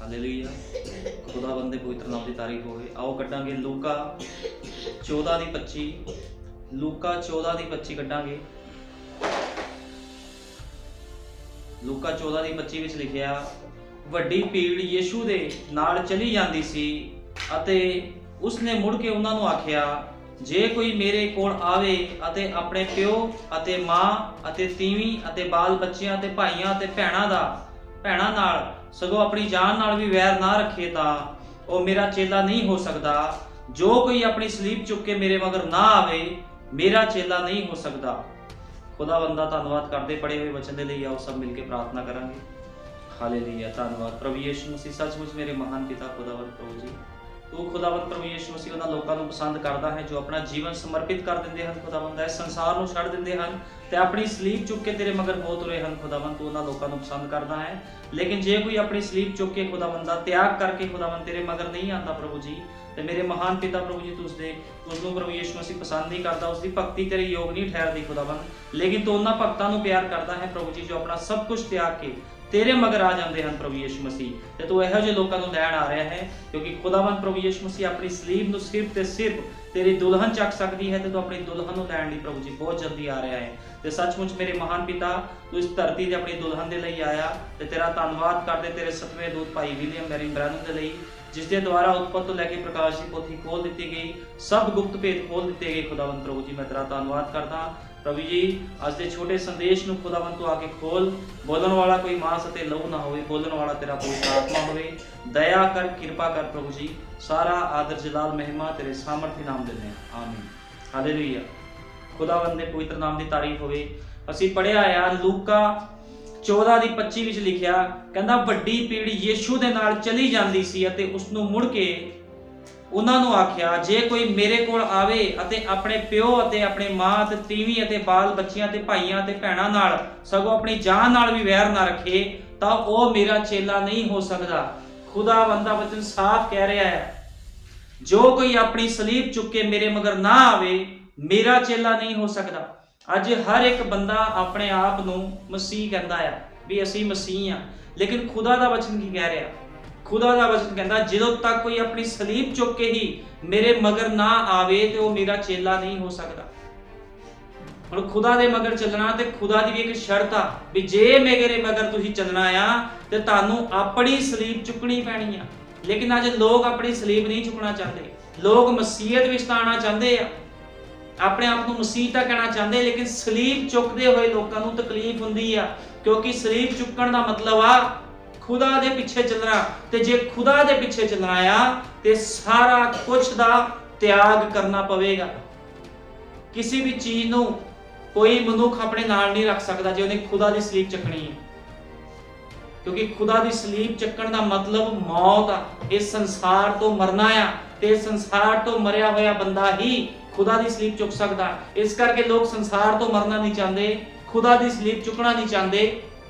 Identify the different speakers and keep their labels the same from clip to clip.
Speaker 1: Hallelujah. ਖੁਦਾਵੰਦ ਦੇ ਪਵਿੱਤਰ ਨਾਮ ਦੀ ਤਾਰੀਫ ਹੋਵੇ। ਆਓ ਕੱਢਾਂਗੇ ਲੂਕਾ 14:25। ਲੂਕਾ 14:25 ਕੱਢਾਂਗੇ। ਲੂਕਾ 14:25 ਵਿੱਚ ਲਿਖਿਆ, ਵੱਡੀ ਭੀੜ ਯੀਸ਼ੂ ਦੇ ਨਾਲ ਚਲੀ ਜਾਂਦੀ ਸੀ ਅਤੇ ਉਸਨੇ ਮੁੜ ਕੇ ਉਹਨਾਂ ਨੂੰ ਆਖਿਆ, ਜੇ ਕੋਈ ਮੇਰੇ ਕੋਲ ਆਵੇ ਅਤੇ ਆਪਣੇ ਪਿਓ ਅਤੇ ਮਾਂ ਅਤੇ ਤੀਵੀਂ ਅਤੇ ਬਾਲ ਬੱਚਿਆਂ ਅਤੇ ਭਾਈਆਂ ਅਤੇ ਭੈਣਾਂ ਨਾਲ ਸਗੋਂ ਆਪਣੀ ਜਾਨ ਨਾਲ ਵੀ ਵੈਰ ਨਾ ਰੱਖੇ ਤਾਂ ਉਹ ਮੇਰਾ ਚੇਲਾ ਨਹੀਂ ਹੋ ਸਕਦਾ। ਜੋ ਕੋਈ ਆਪਣੀ ਸਲੀਬ ਚੁੱਕ ਕੇ ਮੇਰੇ ਮਗਰ ਨਾ ਆਵੇ ਮੇਰਾ ਚੇਲਾ ਨਹੀਂ ਹੋ ਸਕਦਾ। ਖੁਦਾਵੰਦ ਦਾ ਧੰਨਵਾਦ ਕਰਦੇ ਪੜੇ ਹੋਏ ਵਚਨ ਦੇ ਲਈ। ਆਓ ਸਭ ਮਿਲ ਕੇ ਪ੍ਰਾਰਥਨਾ ਕਰਾਂਗੇ। ਹਾਲੇਲੂਇਆ। ਧੰਨਵਾਦ ਪ੍ਰਭੂ ਯਿਸੂ ਮਸੀਹ। ਸੱਚਮੁੱਚ ਮੇਰੇ ਮਹਾਨ ਪਿਤਾ ਖੁਦਾਵੰਦ ਪ੍ਰਭੂ ਜੀ, ਤੂੰ ਖੁਦਾਵੰਦ ਪ੍ਰਭੂ ਯਿਸੂ ਮਸੀਹ ਉਹਨਾਂ ਲੋਕਾਂ ਨੂੰ ਪਸੰਦ ਕਰਦਾ ਹੈ ਜੋ ਆਪਣਾ ਜੀਵਨ ਸਮਰਪਿਤ ਕਰ ਦਿੰਦੇ ਹਨ ਖੁਦਾਵੰਦ, ਇਸ ਸੰਸਾਰ ਨੂੰ ਛੱਡ ਦਿੰਦੇ ਹਨ ਤੇ ਆਪਣੀ ਸਲੀਬ ਚੁੱਕ ਕੇ ਤੇਰੇ ਮਗਰ ਹੋ ਤੁਰੇ ਹਨ ਖੁਦਾਵੰਦ। ਤੂੰ ਉਹਨਾਂ ਲੋਕਾਂ ਨੂੰ ਪਸੰਦ ਕਰਦਾ ਹੈ। ਲੇਕਿਨ ਜੇ ਕੋਈ ਆਪਣੀ ਸਲੀਬ ਚੁੱਕ ਕੇ ਖੁਦਾਵੰਦ ਦਾ ਤਿਆਗ ਕਰਕੇ ਖੁਦਾਵੰਦ ਤੇਰੇ ਮਗਰ ਨਹੀਂ ਆਉਂਦਾ ਪ੍ਰਭੂ ਜੀ, ਤੇ ਮੇਰੇ ਮਹਾਨ ਪਿਤਾ ਪ੍ਰਭੂ ਜੀ, ਤੂੰ ਉਸਨੂੰ ਪ੍ਰਭੂ ਯਿਸੂ ਮਸੀਹ ਪਸੰਦ ਨਹੀਂ ਕਰਦਾ। ਉਸਦੀ ਭਗਤੀ ਤੇਰੇ ਯੋਗ ਨਹੀਂ ਠਹਿਰਦੀ ਖੁਦਾਵੰਦ। ਲੇਕਿਨ ਤੂੰ ਉਹਨਾਂ ਭਗਤਾਂ ਨੂੰ ਪਿਆਰ ਕਰਦਾ ਹੈ ਪ੍ਰਭੂ ਜੀ ਜੋ ਆਪਣਾ ਸਭ ਕੁਝ ਤਿਆਗ ਕੇ ਤੇਰੇ ਮਗਰ ਆ ਜਾਂਦੇ ਹਨ ਪ੍ਰਭੂ ਯਿਸੂ ਮਸੀਹ। ਤੇ ਤੂੰ ਇਹੋ ਜਿਹੇ ਲੋਕਾਂ ਨੂੰ ਲੈਣ ਆ ਰਿਹਾ ਹੈ, ਕਿਉਂਕਿ ਖੁਦਾਵੰਦ ਪ੍ਰਭੂ ਯਿਸੂ ਮਸੀਹ ਆਪਣੀ ਸਲੀਬ ਨੂੰ ਸਿਰਫ ਤੇ ਸਿਰਫ ਤੇਰੀ ਦੁਲਹਨ ਚੱਕ ਸਕਦੀ ਹੈ, ਤੇ ਤੂੰ ਆਪਣੀ ਦੁਲਹਨ ਨੂੰ ਲੈਣ ਲਈ ਪ੍ਰਭੂ ਜੀ ਬਹੁਤ ਜਲਦੀ ਆ ਰਿਹਾ ਹੈ। ਤੇ ਸੱਚਮੁੱਚ ਮੇਰੇ ਮਹਾਨ ਪਿਤਾ, ਤੂੰ ਇਸ ਧਰਤੀ ਤੇ ਆਪਣੀ ਦੁਲਹਨ ਦੇ ਲਈ ਆਇਆ, ਤੇ ਤੇਰਾ ਧੰਨਵਾਦ ਕਰਦੇ ਤੇਰੇ ਸਤਵੇਂ ਦੂਤ ਭਾਈ ਵਿਲੀਅਮ ਮੈਰਿਨ ਬ੍ਰੈਨਮ ਦੇ ਲਈ, ਜਿਸ ਦੇ ਦੁਆਰਾ ਉਤਪਤ ਤੋਂ ਲੈ ਕੇ ਪ੍ਰਕਾਸ਼ ਦੀ ਪੋਥੀ ਖੋਲ ਦਿੱਤੀ ਗਈ, ਸਭ ਗੁਪਤ ਭੇਦ ਖੋਲ ਦਿੱਤੇ ਗਏ ਖੁਦਾਵੰਦ ਪ੍ਰਭੂ ਜੀ। ਮੈਂ ਤੇਰਾ ਧੰਨਵਾਦ ਕਰਦਾ ਪ੍ਰਭੂ ਜੀ। ਅੱਜ ਦੇ ਛੋਟੇ ਸੰਦੇਸ਼ ਨੂੰ ਖੁਦਾਵੰਦ ਤੂੰ ਆ ਕੇ ਖੋਲ। ਬੋਲਣ ਵਾਲਾ ਕੋਈ ਮਾਂਸ ਅਤੇ ਲਹੂ ਨਾ ਹੋਵੇ, ਬੋਲਣ ਵਾਲਾ ਤੇਰਾ ਪਵਿੱਤਰ ਆਤਮਾ ਹੋਵੇ। ਦਇਆ ਕਰ, ਕਿਰਪਾ ਕਰ ਪ੍ਰਭੂ ਜੀ। ਸਾਰਾ ਆਦਰ ਜਲਾਲ ਮਹਿਮਾ ਤੇਰੇ ਸਾਮਰਥੀ ਨਾਮ ਦਿੰਦੇ ਹਾਂ, ਆਮੀਨ। ਹਾਲੇਲੂਇਆ। ਖੁਦਾਵੰਦ ਦੇ ਪਵਿੱਤਰ ਨਾਮ ਦੀ ਤਾਰੀਫ ਹੋਵੇ। ਅਸੀਂ ਪੜ੍ਹਿਆ ਆ ਲੂਕਾ 14:25 ਵਿੱਚ ਲਿਖਿਆ, ਕਹਿੰਦਾ ਵੱਡੀ ਭੀੜ ਯੀਸ਼ੂ ਦੇ ਨਾਲ ਚਲੀ ਜਾਂਦੀ ਸੀ ਅਤੇ ਉਸ ਨੂੰ ਮੁੜ ਕੇ ਉਹਨਾਂ ਨੂੰ ਆਖਿਆ, ਜੇ ਕੋਈ ਮੇਰੇ ਕੋਲ ਆਵੇ ਅਤੇ ਆਪਣੇ ਪਿਓ ਅਤੇ ਆਪਣੇ ਮਾਂ ਅਤੇ ਤੀਵੀਂ ਅਤੇ ਬਾਲ ਬੱਚਿਆਂ ਤੇ ਭਾਈਆਂ ਅਤੇ ਭੈਣਾਂ ਨਾਲ ਸਗੋਂ ਆਪਣੀ ਜਾਨ ਨਾਲ ਵੀ ਵੈਰ ਨਾ ਰੱਖੇ ਤਾਂ ਉਹ ਮੇਰਾ ਚੇਲਾ ਨਹੀਂ ਹੋ ਸਕਦਾ। ਖੁਦਾਵੰਦ ਦਾ ਵਚਨ ਸਾਫ਼ ਕਹਿ ਰਿਹਾ ਹੈ, ਜੋ ਕੋਈ ਆਪਣੀ ਸਲੀਬ ਚੁੱਕ ਕੇ ਮੇਰੇ ਮਗਰ ਨਾ ਆਵੇ ਮੇਰਾ ਚੇਲਾ ਨਹੀਂ ਹੋ ਸਕਦਾ। ਅੱਜ ਹਰ ਇੱਕ ਬੰਦਾ ਆਪਣੇ ਆਪ ਨੂੰ ਮਸੀਹ ਕਹਿੰਦਾ ਆ ਵੀ ਅਸੀਂ ਮਸੀਹ ਆ, ਲੇਕਿਨ ਖੁਦਾ ਦਾ ਵਚਨ ਕੀ ਕਹਿ ਰਿਹਾ? ਖੁਦਾ ਦਾ ਵਚਨ ਕਹਿੰਦਾ, ਜਦੋਂ ਤੱਕ ਕੋਈ ਆਪਣੀ ਸਲੀਬ ਚੁੱਕ ਕੇ ਹੀ ਮੇਰੇ ਮਗਰ ਨਾ ਆਵੇ ਤੇ ਉਹ ਮੇਰਾ ਚੇਲਾ ਨਹੀਂ ਹੋ ਸਕਦਾ। ਹੁਣ ਖੁਦਾ ਦੇ ਮਗਰ ਚੱਲਣਾ ਤੇ ਖੁਦਾ ਦੀ ਵੀ ਇੱਕ ਸ਼ਰਤ ਆ ਵੀ ਜੇ ਮੇਰੇ ਮਗਰ ਤੁਸੀਂ ਚੱਲਣਾ ਆ ਤੇ ਤੁਹਾਨੂੰ ਆਪਣੀ ਸਲੀਬ ਚੁੱਕਣੀ ਪੈਣੀ ਆ। ਲੇਕਿਨ ਅੱਜ ਲੋਕ ਆਪਣੀ ਸਲੀਬ ਨਹੀਂ ਚੁੱਕਣਾ ਚਾਹੁੰਦੇ। ਲੋਕ ਮਸੀਹਤ ਵਿੱਚ ਤਾਂ ਆਉਣਾ ਚਾਹੁੰਦੇ ਆ, ਆਪਣੇ ਆਪ ਨੂੰ ਮਸੀਹ ਤਾਂ ਕਹਿਣਾ ਚਾਹੁੰਦੇ, ਲੇਕਿਨ ਸਲੀਬ ਚੁੱਕਦੇ ਹੋਏ ਲੋਕਾਂ ਨੂੰ ਤਕਲੀਫ ਹੁੰਦੀ ਆ, ਕਿਉਂਕਿ ਸਲੀਬ ਚੁੱਕਣ ਦਾ ਮਤਲਬ ਆ ਖੁਦਾ ਦੇ ਪਿੱਛੇ ਚੱਲਣਾ। ਤੇ ਜੇ ਖੁਦਾ ਦੇ ਪਿੱਛੇ ਚੱਲਣਾ ਆ ਤੇ ਸਾਰਾ ਕੁਝ ਦਾ ਤਿਆਗ ਕਰਨਾ ਪਵੇਗਾ। ਕਿਸੇ ਵੀ ਚੀਜ਼ ਨੂੰ ਕੋਈ ਮਨੁੱਖ ਆਪਣੇ ਨਾਲ ਨਹੀਂ ਰੱਖ ਸਕਦਾ ਜੇ ਉਹਨੇ ਖੁਦਾ ਦੀ ਸਲੀਬ ਚੱਕਣੀ ਹੈ, ਕਿਉਂਕਿ ਖੁਦਾ ਦੀ ਸਲੀਬ ਚੱਕਣ ਦਾ ਮਤਲਬ ਮੌਤ ਆ। ਇਸ ਸੰਸਾਰ ਤੋਂ ਮਰਨਾ ਆ, ਤੇ ਇਸ ਸੰਸਾਰ ਤੋਂ ਮਰਿਆ ਹੋਇਆ ਬੰਦਾ ਹੀ ਖੁਦਾ ਦੀ ਸਲੀਬ ਚੁੱਕ ਸਕਦਾ। ਇਸ ਕਰਕੇ ਲੋਕ ਸੰਸਾਰ ਤੋਂ ਮਰਨਾ ਨਹੀਂ ਚਾਹੁੰਦੇ, ਖੁਦਾ ਦੀ ਸਲੀਬ ਚੁੱਕਣਾ ਨਹੀਂ ਚਾਹੁੰਦੇ,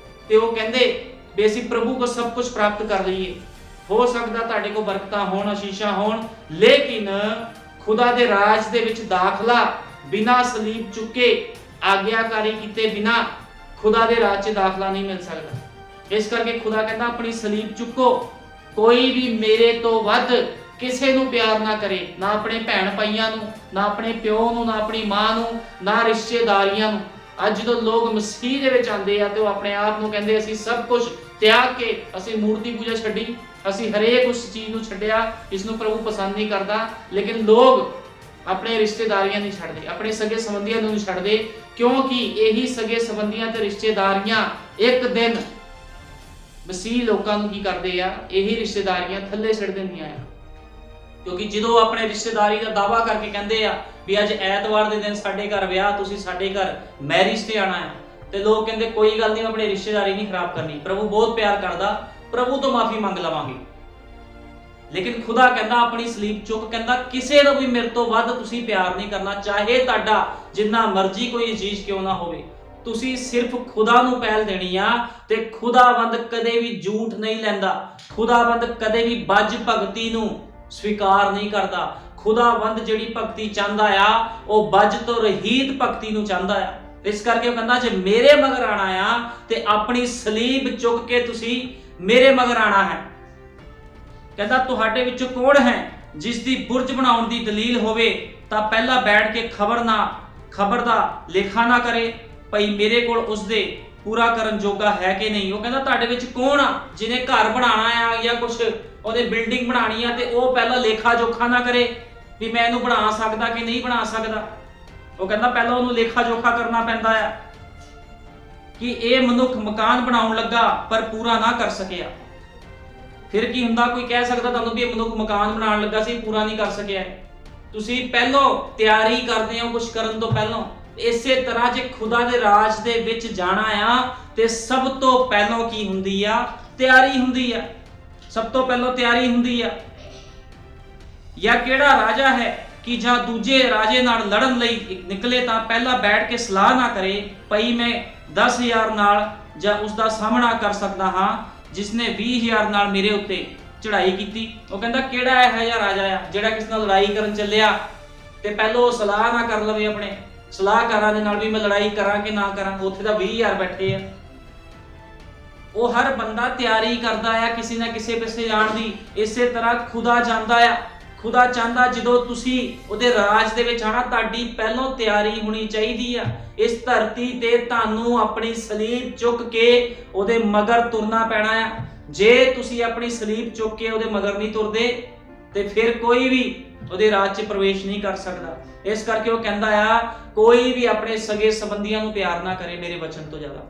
Speaker 1: ਤੇ ਉਹ ਕਹਿੰਦੇ ਵੀ ਅਸੀਂ ਪ੍ਰਭੂ ਕੋ ਸਭ ਕੁਝ ਪ੍ਰਾਪਤ ਕਰ ਲਈਏ। ਹੋ ਸਕਦਾ ਤੁਹਾਡੇ ਕੋਲ ਬਰਕਤਾਂ ਹੋਣ, ਆਸ਼ੀਸ਼ਾਂ ਹੋਣ, ਲੇਕਿਨ ਖੁਦਾ ਦੇ ਰਾਜ ਦੇ ਵਿੱਚ ਦਾਖਲਾ ਬਿਨਾਂ ਸਲੀਬ ਚੁੱਕੇ, ਆਗਿਆਕਾਰੀ ਕੀਤੇ ਬਿਨਾਂ ਖੁਦਾ ਦੇ ਰਾਜ 'ਚ ਦਾਖਲਾ ਨਹੀਂ ਮਿਲ ਸਕਦਾ। ਇਸ ਕਰਕੇ ਖੁਦਾ ਕਹਿੰਦਾ ਆਪਣੀ ਸਲੀਬ ਚੁੱਕੋ। ਕੋਈ ਵੀ ਮੇਰੇ ਤੋਂ ਵੱਧ ਕਿਸੇ ਨੂੰ ਪਿਆਰ ਨਾ ਕਰੇ, ਨਾ ਆਪਣੇ ਭੈਣ ਭਾਈਆਂ ਨੂੰ, ਨਾ ਆਪਣੇ ਪਿਓ ਨੂੰ, ਨਾ ਆਪਣੀ ਮਾਂ ਨੂੰ, ਨਾ ਰਿਸ਼ਤੇਦਾਰੀਆਂ ਨੂੰ। ਅੱਜ ਜਦੋਂ ਲੋਕ ਮਸੀਹ ਦੇ ਵਿੱਚ ਆਉਂਦੇ ਆ ਤੇ ਉਹ ਆਪਣੇ ਆਪ ਨੂੰ ਕਹਿੰਦੇ ਅਸੀਂ ਸਭ ਕੁਝ ਤਿਆਗ ਕੇ, ਅਸੀਂ ਮੂਰਤੀ ਪੂਜਾ ਛੱਡੀ, ਅਸੀਂ ਹਰੇਕ ਉਸ ਚੀਜ਼ ਨੂੰ ਛੱਡਿਆ ਜਿਸ ਨੂੰ ਪ੍ਰਭੂ ਪਸੰਦ ਨਹੀਂ ਕਰਦਾ। ਲੇਕਿਨ ਲੋਕ ਆਪਣੇ ਰਿਸ਼ਤੇਦਾਰੀਆਂ ਨਹੀਂ ਛੱਡਦੇ, ਆਪਣੇ ਸਗੇ ਸੰਬੰਧੀਆਂ ਨੂੰ ਨਹੀਂ ਛੱਡਦੇ, ਕਿਉਂਕਿ ਇਹੀ ਸਗੇ ਸੰਬੰਧੀਆਂ ਤੇ ਰਿਸ਼ਤੇਦਾਰੀਆਂ ਇੱਕ ਦਿਨ ਮਸੀਹ ਲੋਕਾਂ ਨੂੰ ਕੀ ਕਰਦੇ ਆ, ਇਹੀ ਰਿਸ਼ਤੇਦਾਰੀਆਂ ਥੱਲੇ ਛੱਡ ਦਿੰਦੀਆਂ ਆ। ਕਿਉਂਕਿ ਜਦੋਂ ਆਪਣੇ ਰਿਸ਼ਤੇਦਾਰੀ ਦਾ ਦਾਵਾ ਕਰਕੇ ਕਹਿੰਦੇ ਆ ਵੀ ਅੱਜ ਐਤਵਾਰ ਦੇ ਦਿਨ ਸਾਡੇ ਘਰ ਵਿਆਹ, ਤੁਸੀਂ ਸਾਡੇ ਘਰ ਮੈਰਿਜ ਤੇ ਆਣਾ ਹੈ, ਤੇ ਲੋਕ ਕਹਿੰਦੇ ਕੋਈ ਗੱਲ ਨਹੀਂ, ਆਪਣੀ ਰਿਸ਼ਤੇਦਾਰੀ ਨਹੀਂ ਖਰਾਬ ਕਰਨੀ, ਪ੍ਰਭੂ ਬਹੁਤ ਪਿਆਰ ਕਰਦਾ, ਪ੍ਰਭੂ ਤੋਂ ਮਾਫੀ ਮੰਗ ਲਵਾਂਗੇ। ਲੇਕਿਨ ਖੁਦਾ ਕਹਿੰਦਾ ਆਪਣੀ ਸਲੀਬ ਚੁੱਕ, ਕਹਿੰਦਾ ਕਿਸੇ ਨੂੰ ਵੀ ਮੇਰੇ ਤੋਂ ਵੱਧ ਤੁਸੀਂ ਪਿਆਰ ਨਹੀਂ ਕਰਨਾ, ਚਾਹੇ ਤੁਹਾਡਾ ਜਿੰਨਾ ਮਰਜ਼ੀ ਕੋਈ ਅਜ਼ੀਜ਼ ਕਿਉਂ ਨਾ ਹੋਵੇ। ਤੁਸੀਂ ਸਿਰਫ ਖੁਦਾ ਨੂੰ ਪਹਿਲ ਦੇਣੀ ਆ, ਤੇ ਖੁਦਾਵੰਦ ਕਦੇ ਵੀ ਝੂਠ ਨਹੀਂ ਲੈਂਦਾ। ਖੁਦਾਵੰਦ ਕਦੇ ਵੀ ਬੱਜ ਭਗਤੀ ਨੂੰ ਸਵੀਕਾਰ ਨਹੀਂ ਕਰਦਾ। ਖੁਦਾਵੰਦ ਜਿਹੜੀ ਭਗਤੀ ਚਾਹੁੰਦਾ ਆ ਉਹ ਬੱਜ ਤੋਂ ਰਹਿਤ ਭਗਤੀ ਨੂੰ ਚਾਹੁੰਦਾ ਆ। ਇਸ ਕਰਕੇ ਉਹ ਕਹਿੰਦਾ ਜੇ ਮੇਰੇ ਮਗਰ ਆਣਾ ਆ ਤੇ ਆਪਣੀ ਸਲੀਬ ਚੁੱਕ ਕੇ ਤੁਸੀਂ ਮੇਰੇ ਮਗਰ ਆਣਾ ਹੈ। कहता तुहाडे विचों कौन है जिसकी बुरज बनाउण दी दलील होवे तां पहला बैठ के खबर दा लेखा ना करे भई मेरे कोल उसदे पूरा करन जोगा है कि नहीं। वो कहता तुहाडे विच कौन आ जिन्हें घर बनाना आ या कुछ ਉਹਦੇ ਬਿਲਡਿੰਗ ਬਣਾਣੀ ਆ ਤੇ ਉਹ ਪਹਿਲਾਂ ਲੇਖਾ ਜੋਖਾ ਨਾ ਕਰੇ ਵੀ ਮੈਂ ਇਹਨੂੰ ਬਣਾ ਸਕਦਾ ਕਿ ਨਹੀਂ ਬਣਾ ਸਕਦਾ। ਉਹ ਕਹਿੰਦਾ ਪਹਿਲਾਂ ਉਹਨੂੰ ਲੇਖਾ ਜੋਖਾ ਕਰਨਾ ਪੈਂਦਾ ਆ ਕਿ ਇਹ ਮਨੁੱਖ ਮਕਾਨ ਬਣਾਉਣ ਲੱਗਾ ਪਰ ਪੂਰਾ ਨਾ ਕਰ ਸਕਿਆ। ਫਿਰ ਕੀ ਹੁੰਦਾ, ਕੋਈ ਕਹਿ ਸਕਦਾ ਤੁਹਾਨੂੰ ਵੀ ਇਹ ਮਨੁੱਖ ਮਕਾਨ ਬਣਾਉਣ ਲੱਗਾ ਸੀ ਪੂਰਾ ਨਹੀਂ ਕਰ ਸਕਿਆ। ਤੁਸੀਂ ਪਹਿਲਾਂ ਤਿਆਰੀ ਕਰਦੇ ਹੋ ਕੁਝ ਕਰਨ ਤੋਂ ਪਹਿਲਾਂ। ਇਸੇ ਤਰ੍ਹਾਂ ਜੇ ਖੁਦਾ ਦੇ ਰਾਜ ਦੇ ਵਿੱਚ ਜਾਣਾ ਆ ਤੇ ਸਭ ਤੋਂ ਪਹਿਲਾਂ ਕੀ ਹੁੰਦੀ ਆ, ਤਿਆਰੀ ਹੁੰਦੀ ਆ। ਸਭ ਤੋਂ ਪਹਿਲਾਂ ਤਿਆਰੀ ਹੁੰਦੀ ਆ। ਜਾਂ ਕਿਹੜਾ ਰਾਜਾ ਹੈ ਕਿ ਜਾਂ ਦੂਜੇ ਰਾਜੇ ਨਾਲ ਲੜਨ ਲਈ ਨਿਕਲੇ ਤਾਂ ਪਹਿਲਾਂ ਬੈਠ ਕੇ ਸਲਾਹ ਨਾ ਕਰੇ ਭਈ ਮੈਂ 10,000 ਨਾਲ ਜਾਂ ਉਸ ਦਾ ਸਾਹਮਣਾ ਕਰ ਸਕਦਾ ਹਾਂ ਜਿਸਨੇ 20,000 ਨਾਲ ਮੇਰੇ ਉੱਤੇ ਚੜ੍ਹਾਈ ਕੀਤੀ। ਉਹ ਕਹਿੰਦਾ ਕਿਹੜਾ ਇਹ ਜਿਹਾ ਰਾਜਾ ਆ ਜਿਹੜਾ ਕਿਸ ਨਾਲ ਲੜਾਈ ਕਰਨ ਚੱਲਿਆ ਤੇ ਪਹਿਲਾਂ ਉਹ ਸਲਾਹ ਨਾ ਕਰ ਲਵੇ ਆਪਣੇ ਸਲਾਹਕਾਰਾਂ ਦੇ ਨਾਲ ਵੀ ਮੈਂ ਲੜਾਈ ਕਰਾਂ ਕਿ ਨਾ ਕਰਾਂ। ਉੱਥੇ ਤਾਂ 20,000 ਬੈਠੇ ਆ। ਉਹ ਹਰ ਬੰਦਾ ਤਿਆਰੀ ਕਰਦਾ ਆ ਕਿਸੇ ਨਾ ਕਿਸੇ ਪਾਸੇ ਜਾਣ ਦੀ। ਇਸੇ ਤਰ੍ਹਾਂ ਖੁਦਾ ਜਾਂਦਾ ਆ। ਖੁਦਾ ਚਾਹੁੰਦਾ ਜਦੋਂ ਤੁਸੀਂ ਉਹਦੇ ਰਾਜ ਦੇ ਵਿੱਚ ਆਣਾ ਤੁਹਾਡੀ ਪਹਿਲਾਂ ਤਿਆਰੀ ਹੋਣੀ ਚਾਹੀਦੀ ਆ। ਇਸ ਧਰਤੀ ਤੇ ਤੁਹਾਨੂੰ ਆਪਣੀ ਸਲੀਬ ਚੁੱਕ ਕੇ ਉਹਦੇ ਮਗਰ ਤੁਰਨਾ ਪੈਣਾ ਆ। ਜੇ ਤੁਸੀਂ ਆਪਣੀ ਸਲੀਬ ਚੁੱਕ ਕੇ ਉਹਦੇ ਮਗਰ ਨਹੀਂ ਤੁਰਦੇ ਤੇ ਫਿਰ ਕੋਈ ਵੀ ਉਹਦੇ ਰਾਜ 'ਚ ਪ੍ਰਵੇਸ਼ ਨਹੀਂ ਕਰ ਸਕਦਾ। ਇਸ ਕਰਕੇ ਉਹ ਕਹਿੰਦਾ ਆ ਕੋਈ ਵੀ ਆਪਣੇ ਸਗੇ ਸੰਬੰਧੀਆਂ ਨੂੰ ਪਿਆਰ ਨਾ ਕਰੇ ਮੇਰੇ ਵਚਨ ਤੋਂ ਜ਼ਿਆਦਾ।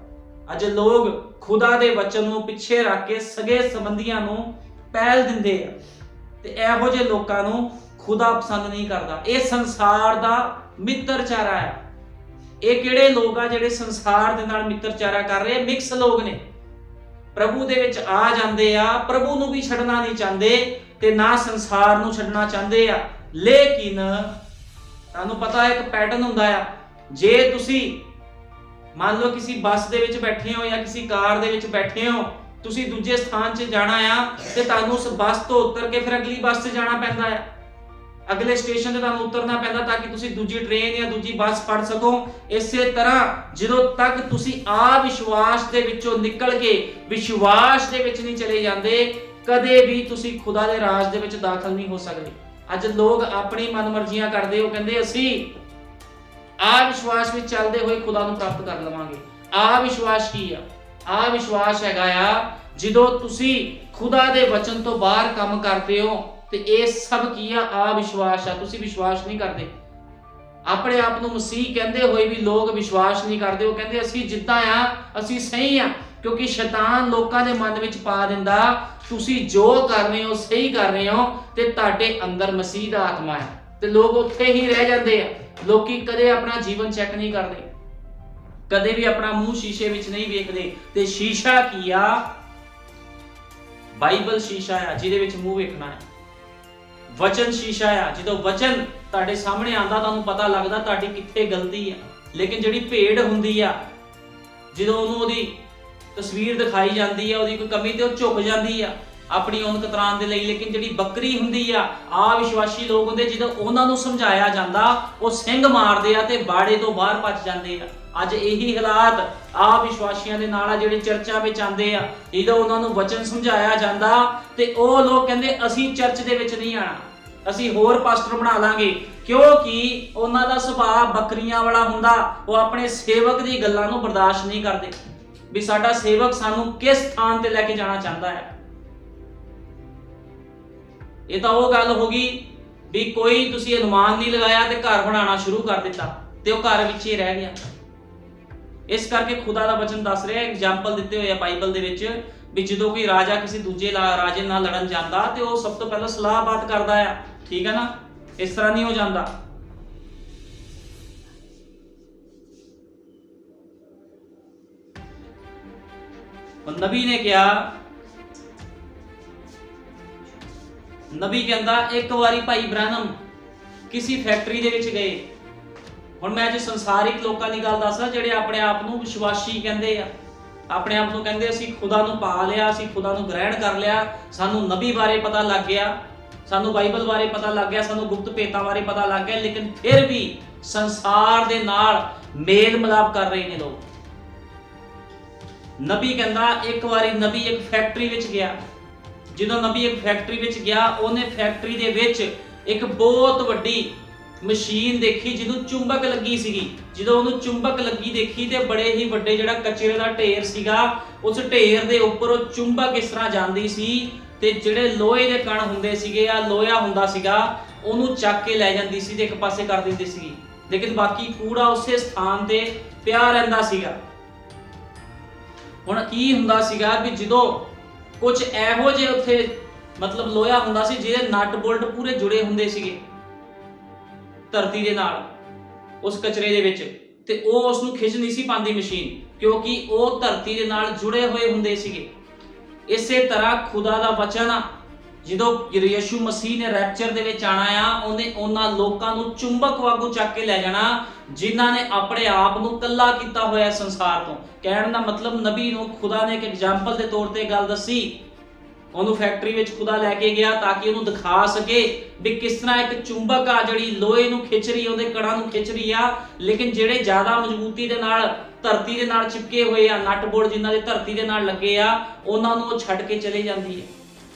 Speaker 1: ਅੱਜ ਲੋਕ ਖੁਦਾ ਦੇ ਵਚਨ ਨੂੰ ਪਿੱਛੇ ਰੱਖ ਕੇ ਸਗੇ ਸੰਬੰਧੀਆਂ ਨੂੰ ਪਹਿਲ ਦਿੰਦੇ ਆ ਤੇ ਇਹੋ ਜਿਹੇ ਲੋਕਾਂ ਨੂੰ ਖੁਦਾ ਪਸੰਦ ਨਹੀਂ ਕਰਦਾ। ਇਹ ਸੰਸਾਰ ਦਾ ਮਿੱਤਰਚਾਰਾ ਆ। ਇਹ ਕਿਹੜੇ ਲੋਕ ਆ ਜਿਹੜੇ ਸੰਸਾਰ ਦੇ ਨਾਲ ਮਿੱਤਰਚਾਰਾ ਕਰ ਰਹੇ? ਮਿਕਸ ਲੋਕ ਨੇ। ਪ੍ਰਭੂ ਦੇ ਵਿੱਚ ਆ ਜਾਂਦੇ ਆ, ਪ੍ਰਭੂ ਨੂੰ ਵੀ ਛੱਡਣਾ ਨਹੀਂ ਚਾਹੁੰਦੇ ਤੇ ਨਾ ਸੰਸਾਰ ਨੂੰ ਛੱਡਣਾ ਚਾਹੁੰਦੇ ਆ। ਲੇਕਿਨ ਤੁਹਾਨੂੰ ਪਤਾ ਇੱਕ ਪੈਟਰਨ ਹੁੰਦਾ ਆ। ਜੇ ਤੁਸੀਂ ਮੰਨ ਲਓ ਕਿਸੇ ਬੱਸ ਦੇ ਵਿੱਚ ਬੈਠੇ ਹੋ ਜਾਂ ਕਿਸੇ ਕਾਰ ਦੇ ਵਿੱਚ ਬੈਠੇ ਹੋ, ਤੁਸੀਂ ਦੂਜੇ ਸਥਾਨ 'ਚ ਜਾਣਾ ਆ ਤੇ ਤੁਹਾਨੂੰ ਉਸ ਬੱਸ ਤੋਂ ਉਤਰ ਕੇ ਫਿਰ ਅਗਲੀ ਬੱਸ 'ਤੇ ਜਾਣਾ ਪੈਂਦਾ ਆ। ਅਗਲੇ ਸਟੇਸ਼ਨ ਤੇ ਤੁਹਾਨੂੰ ਉਤਰਨਾ ਪੈਂਦਾ ਤਾਂ ਕਿ ਤੁਸੀਂ ਦੂਜੀ ਟ੍ਰੇਨ ਜਾਂ ਦੂਜੀ ਬੱਸ ਫੜ ਸਕੋ। ਇਸੇ ਤਰ੍ਹਾਂ ਜਦੋਂ ਤੱਕ ਤੁਸੀਂ ਵਿਸ਼ਵਾਸ ਦੇ ਵਿੱਚੋਂ ਨਿਕਲ ਕੇ ਵਿਸ਼ਵਾਸ ਦੇ ਵਿੱਚ ਨਹੀਂ ਚਲੇ ਜਾਂਦੇ ਕਦੇ ਵੀ ਤੁਸੀਂ ਖੁਦਾ ਦੇ ਰਾਜ ਦੇ ਵਿੱਚ ਦਾਖਲ ਨਹੀਂ ਹੋ ਸਕਦੇ। ਅੱਜ ਲੋਕ ਆਪਣੀ ਮਨਮਰਜ਼ੀਆਂ ਕਰਦੇ। ਉਹ ਕਹਿੰਦੇ ਅਸੀਂ ਵਿਸ਼ਵਾਸ ਵਿੱਚ ਚੱਲਦੇ ਹੋਏ ਖੁਦਾ ਨੂੰ ਪ੍ਰਾਪਤ ਕਰ ਲਵਾਂਗੇ। ਵਿਸ਼ਵਾਸ ਕੀ ਆ? ਵਿਸ਼ਵਾਸ ਹੈਗਾ ਆ ਜਦੋਂ ਤੁਸੀਂ ਖੁਦਾ ਦੇ ਵਚਨ ਤੋਂ ਬਾਹਰ ਕੰਮ ਕਰਦੇ ਹੋ ਤੇ ਇਹ ਸਭ ਕੀ ਆ? ਵਿਸ਼ਵਾਸ ਆ। ਤੁਸੀਂ ਵਿਸ਼ਵਾਸ ਨਹੀਂ ਕਰਦੇ। ਆਪਣੇ ਆਪ ਨੂੰ ਮਸੀਹ ਕਹਿੰਦੇ ਹੋਏ ਵੀ ਲੋਕ ਵਿਸ਼ਵਾਸ ਨਹੀਂ ਕਰਦੇ। ਉਹ ਕਹਿੰਦੇ ਅਸੀਂ ਜਿੱਦਾਂ ਆ ਅਸੀਂ ਸਹੀ ਆ, ਕਿਉਂਕਿ ਸ਼ੈਤਾਨ ਲੋਕਾਂ ਦੇ ਮਨ ਵਿੱਚ ਪਾ ਦਿੰਦਾ ਤੁਸੀਂ ਜੋ ਕਰ ਰਹੇ ਹੋ ਸਹੀ ਕਰ ਰਹੇ ਹੋ ਤੇ ਤੁਹਾਡੇ ਅੰਦਰ ਮਸੀਹ ਦਾ ਆਤਮਾ ਹੈ ਤੇ ਲੋਕ ਉੱਥੇ ਹੀ ਰਹਿ ਜਾਂਦੇ ਆ। ਲੋਕੀ ਕਦੇ ਆਪਣਾ ਜੀਵਨ ਚੈੱਕ ਨਹੀਂ ਕਰਦੇ, ਕਦੇ ਵੀ ਆਪਣਾ ਮੂੰਹ ਸ਼ੀਸ਼ੇ ਵਿੱਚ ਨਹੀਂ ਵੇਖਦੇ। ਤੇ ਸ਼ੀਸ਼ਾ ਕੀ ਆ? ਬਾਈਬਲ ਸ਼ੀਸ਼ਾ ਆ ਜਿਹਦੇ ਵਿੱਚ ਮੂੰਹ ਵੇਖਣਾ ਹੈ। ਵਚਨ ਸ਼ੀਸ਼ਾ ਆ। ਜਦੋਂ ਵਚਨ ਤੁਹਾਡੇ ਸਾਹਮਣੇ ਆਂਦਾ ਤੁਹਾਨੂੰ ਪਤਾ ਲੱਗਦਾ ਤੁਹਾਡੀ ਕਿੱਥੇ ਗਲਤੀ ਆ। ਲੇਕਿਨ ਜਿਹੜੀ ਭੇਡ ਹੁੰਦੀ ਆ ਜਦੋਂ ਉਹਨੂੰ ਉਹਦੀ ਤਸਵੀਰ ਦਿਖਾਈ ਜਾਂਦੀ ਆ ਉਹਦੀ ਕੋਈ ਕਮੀ ਤੇ ਉਹ ਝੁਕ ਜਾਂਦੀ ਆ ਆਪਣੀ ਉਨਕ ਤਰਾਨ ਦੇ ਲਈ। ਲੇਕਿਨ ਜਿਹੜੀ ਬੱਕਰੀ ਹੁੰਦੀ ਆ ਵਿਸ਼ਵਾਸੀ ਲੋਕ ਹੁੰਦੇ ਜਦੋਂ ਉਹਨਾਂ ਨੂੰ ਸਮਝਾਇਆ ਜਾਂਦਾ ਉਹ ਸਿੰਘ ਮਾਰਦੇ ਆ ਤੇ ਬਾੜੇ ਤੋਂ ਬਾਹਰ ਭੱਜ ਜਾਂਦੇ ਆ। ਅੱਜ ਇਹੀ ਹਾਲਾਤ ਵਿਸ਼ਵਾਸੀਆਂ ਦੇ ਨਾਲ ਆ ਜਿਹੜੇ ਚਰਚਾਂ ਵਿੱਚ ਆਉਂਦੇ ਆ। ਜਦੋਂ ਉਹਨਾਂ ਨੂੰ ਵਚਨ ਸਮਝਾਇਆ ਜਾਂਦਾ ਤੇ ਉਹ ਲੋਕ ਕਹਿੰਦੇ ਅਸੀਂ ਚਰਚ ਦੇ ਵਿੱਚ ਨਹੀਂ ਆਣਾ, ਅਸੀਂ ਹੋਰ ਪਾਸਟਰ ਬਣਾ ਲਾਂਗੇ, ਕਿਉਂਕਿ ਉਹਨਾਂ ਦਾ ਸੁਭਾਅ ਬੱਕਰੀਆਂ ਵਾਲਾ ਹੁੰਦਾ। ਉਹ ਆਪਣੇ ਸੇਵਕ ਦੀ ਗੱਲਾਂ ਨੂੰ ਬਰਦਾਸ਼ਤ ਨਹੀਂ ਕਰਦੇ ਵੀ ਸਾਡਾ ਸੇਵਕ ਸਾਨੂੰ ਕਿਸ ਥਾਂ ਤੇ ਲੈ ਕੇ ਜਾਣਾ ਚਾਹੁੰਦਾ ਹੈ। ਇਹ ਤਾਂ ਉਹ ਗੱਲ ਹੋ ਗਈ ਵੀ ਕੋਈ ਤੁਸੀਂ ਅਨੁਮਾਨ ਨਹੀਂ ਲਗਾਇਆ ਤੇ ਘਰ ਬਣਾਉਣਾ ਸ਼ੁਰੂ ਕਰ ਦਿੱਤਾ ਤੇ ਉਹ ਘਰ ਵਿੱਚ ਹੀ ਰਹਿ ਗਿਆ। ਇਸ ਕਰਕੇ ਖੁਦਾ ਦਾ ਵਚਨ ਦੱਸ ਰਿਹਾ, ਐਗਜ਼ਾਮਪਲ ਦਿੱਤੇ ਹੋਏ ਆ ਬਾਈਬਲ ਦੇ ਵਿੱਚ ਵੀ ਜਦੋਂ ਕੋਈ ਰਾਜਾ ਕਿਸੇ ਦੂਜੇ ਰਾਜੇ ਨਾਲ ਲੜਨ ਜਾਂਦਾ ਤੇ ਉਹ ਸਭ ਤੋਂ ਪਹਿਲਾਂ ਸਲਾਹਬਾਤ ਕਰਦਾ ਆ। ਠੀਕ ਹੈ ਨਾ? ਇਸ ਤਰ੍ਹਾਂ ਨਹੀਂ ਹੋ ਜਾਂਦਾ। ਨਬੀ ਨੇ ਕਿਹਾ, ਨਬੀ ਕਹਿੰਦਾ ਇੱਕ ਵਾਰੀ ਭਾਈ ਬ੍ਰੈਨਮ ਕਿਸੇ ਫੈਕਟਰੀ ਦੇ ਵਿੱਚ ਗਏ। ਹੁਣ ਮੈਂ ਅੱਜ ਸੰਸਾਰਿਕ ਲੋਕਾਂ ਦੀ ਗੱਲ ਦੱਸਦਾ ਜਿਹੜੇ ਆਪਣੇ ਆਪ ਨੂੰ ਵਿਸ਼ਵਾਸੀ ਕਹਿੰਦੇ ਆ, ਆਪਣੇ ਆਪ ਨੂੰ ਕਹਿੰਦੇ ਅਸੀਂ ਖੁਦਾ ਨੂੰ ਪਾ ਲਿਆ, ਅਸੀਂ ਖੁਦਾ ਨੂੰ ਗ੍ਰਹਿਣ ਕਰ ਲਿਆ, ਸਾਨੂੰ ਨਬੀ ਬਾਰੇ ਪਤਾ ਲੱਗ ਗਿਆ, ਸਾਨੂੰ ਬਾਈਬਲ ਬਾਰੇ ਪਤਾ ਲੱਗ ਗਿਆ, ਸਾਨੂੰ ਗੁਪਤ ਭੇਤਾਂ ਬਾਰੇ ਪਤਾ ਲੱਗ ਗਿਆ, ਲੇਕਿਨ ਫਿਰ ਵੀ ਸੰਸਾਰ ਦੇ ਨਾਲ ਮੇਲ ਮਿਲਾਪ ਕਰ ਰਹੇ ਨੇ ਲੋਕ। ਨਬੀ ਕਹਿੰਦਾ ਇੱਕ ਵਾਰੀ ਨਬੀ ਇੱਕ ਫੈਕਟਰੀ ਵਿੱਚ ਗਿਆ ਜਦੋਂ ਨਬੀ ਇੱਕ ਫੈਕਟਰੀ ਵਿੱਚ ਗਿਆ, ਉਹਨੇ ਫੈਕਟਰੀ ਦੇ ਵਿੱਚ ਇੱਕ ਬਹੁਤ ਵੱਡੀ ਮਸ਼ੀਨ ਦੇਖੀ ਜਿਹਨੂੰ ਚੁੰਬਕ ਲੱਗੀ ਸੀਗੀ। ਜਦੋਂ ਉਹਨੂੰ ਚੁੰਬਕ ਲੱਗੀ ਦੇਖੀ ਤੇ ਬੜੇ ਹੀ ਵੱਡੇ ਜਿਹੜਾ ਕਚਰੇ ਦਾ ਢੇਰ ਸੀਗਾ, ਉਸ ਢੇਰ ਦੇ ਉੱਪਰ ਉਹ ਚੁੰਬਕ ਇਸ ਤਰ੍ਹਾਂ ਜਾਂਦੀ ਸੀ ਤੇ ਜਿਹੜੇ ਲੋਹੇ ਦੇ ਕਣ ਹੁੰਦੇ ਸੀਗੇ ਆ ਲੋਹਾ ਹੁੰਦਾ ਸੀਗਾ, ਉਹਨੂੰ ਚੱਕ ਕੇ ਲੈ ਜਾਂਦੀ ਸੀ ਤੇ ਇੱਕ ਪਾਸੇ ਕਰ ਦਿੰਦੀ ਸੀ, ਲੇਕਿਨ ਬਾਕੀ ਕੂੜਾ ਉਸੇ ਸਥਾਨ ਤੇ ਪਿਆ ਰਹਿੰਦਾ ਸੀਗਾ। ਹੁਣ ਕੀ ਹੁੰਦਾ ਸੀਗਾ ਵੀ ਜਦੋਂ ਕੁਝ ਇਹੋ ਜਿਹੇ ਉੱਥੇ ਮਤਲਬ ਲੋਹਾ ਹੁੰਦਾ ਸੀ ਜਿਹਦੇ ਨਟ ਬੋਲਟ ਪੂਰੇ ਜੁੜੇ ਹੁੰਦੇ ਸੀਗੇ ਧਰਤੀ ਦੇ ਨਾਲ, ਉਸ ਕਚਰੇ ਦੇ ਵਿੱਚ, ਤੇ ਉਹ ਉਸ ਨੂੰ ਖਿੱਚ ਨਹੀਂ ਸੀ ਪਾਉਂਦੀ ਮਸ਼ੀਨ, ਕਿਉਂਕਿ ਉਹ ਧਰਤੀ ਦੇ ਨਾਲ ਜੁੜੇ ਹੋਏ ਹੁੰਦੇ ਸੀਗੇ। ਇਸੇ ਤਰ੍ਹਾਂ ਖੁਦਾ ਦਾ ਵਚਨ ਆ, ਜਦੋਂ ਯਿਸੂ ਮਸੀਹ ਨੇ ਰੈਪਚਰ ਦੇ ਵਿੱਚ ਆਣਾ ਆ, ਉਹਨੇ ਉਹਨਾਂ ਲੋਕਾਂ ਨੂੰ ਚੁੰਬਕ ਵਾਂਗੂ ਚੱਕ ਕੇ ਲੈ ਜਾਣਾ ਜਿਨ੍ਹਾਂ ਨੇ ਆਪਣੇ ਆਪ ਨੂੰ ਕੱਲਾ ਕੀਤਾ ਹੋਇਆ ਸੰਸਾਰ ਤੋਂ। ਕਹਿਣ ਦਾ ਮਤਲਬ ਨਬੀ ਨੂੰ ਖੁਦਾ ਨੇ ਇੱਕ ਐਗਜ਼ਾਮਪਲ ਦੇ ਤੌਰ ਤੇ ਗੱਲ ਦੱਸੀ, ਉਹਨੂੰ ਫੈਕਟਰੀ ਵਿੱਚ ਖੁਦਾ ਲੈ ਕੇ ਗਿਆ ਤਾਂ ਕਿ ਉਹਨੂੰ ਦਿਖਾ ਸਕੇ ਵੀ ਕਿਸ ਤਰ੍ਹਾਂ ਇੱਕ ਚੁੰਬਕ ਆ ਜਿਹੜੀ ਲੋਹੇ ਨੂੰ ਖਿੱਚ ਰਹੀ, ਉਹਦੇ ਕਣਾਂ ਨੂੰ ਖਿੱਚ ਰਹੀ ਆ, ਲੇਕਿਨ ਜਿਹੜੇ ਜ਼ਿਆਦਾ ਮਜ਼ਬੂਤੀ ਦੇ ਨਾਲ ਧਰਤੀ ਦੇ ਨਾਲ ਚਿਪਕੇ ਹੋਏ ਆ, ਨਟ ਬੋਲਟ ਜਿਨ੍ਹਾਂ ਦੇ ਧਰਤੀ ਦੇ ਨਾਲ ਲੱਗੇ ਆ, ਉਹਨਾਂ ਨੂੰ ਉਹ ਛੱਡ ਕੇ ਚਲੇ ਜਾਂਦੀ ਹੈ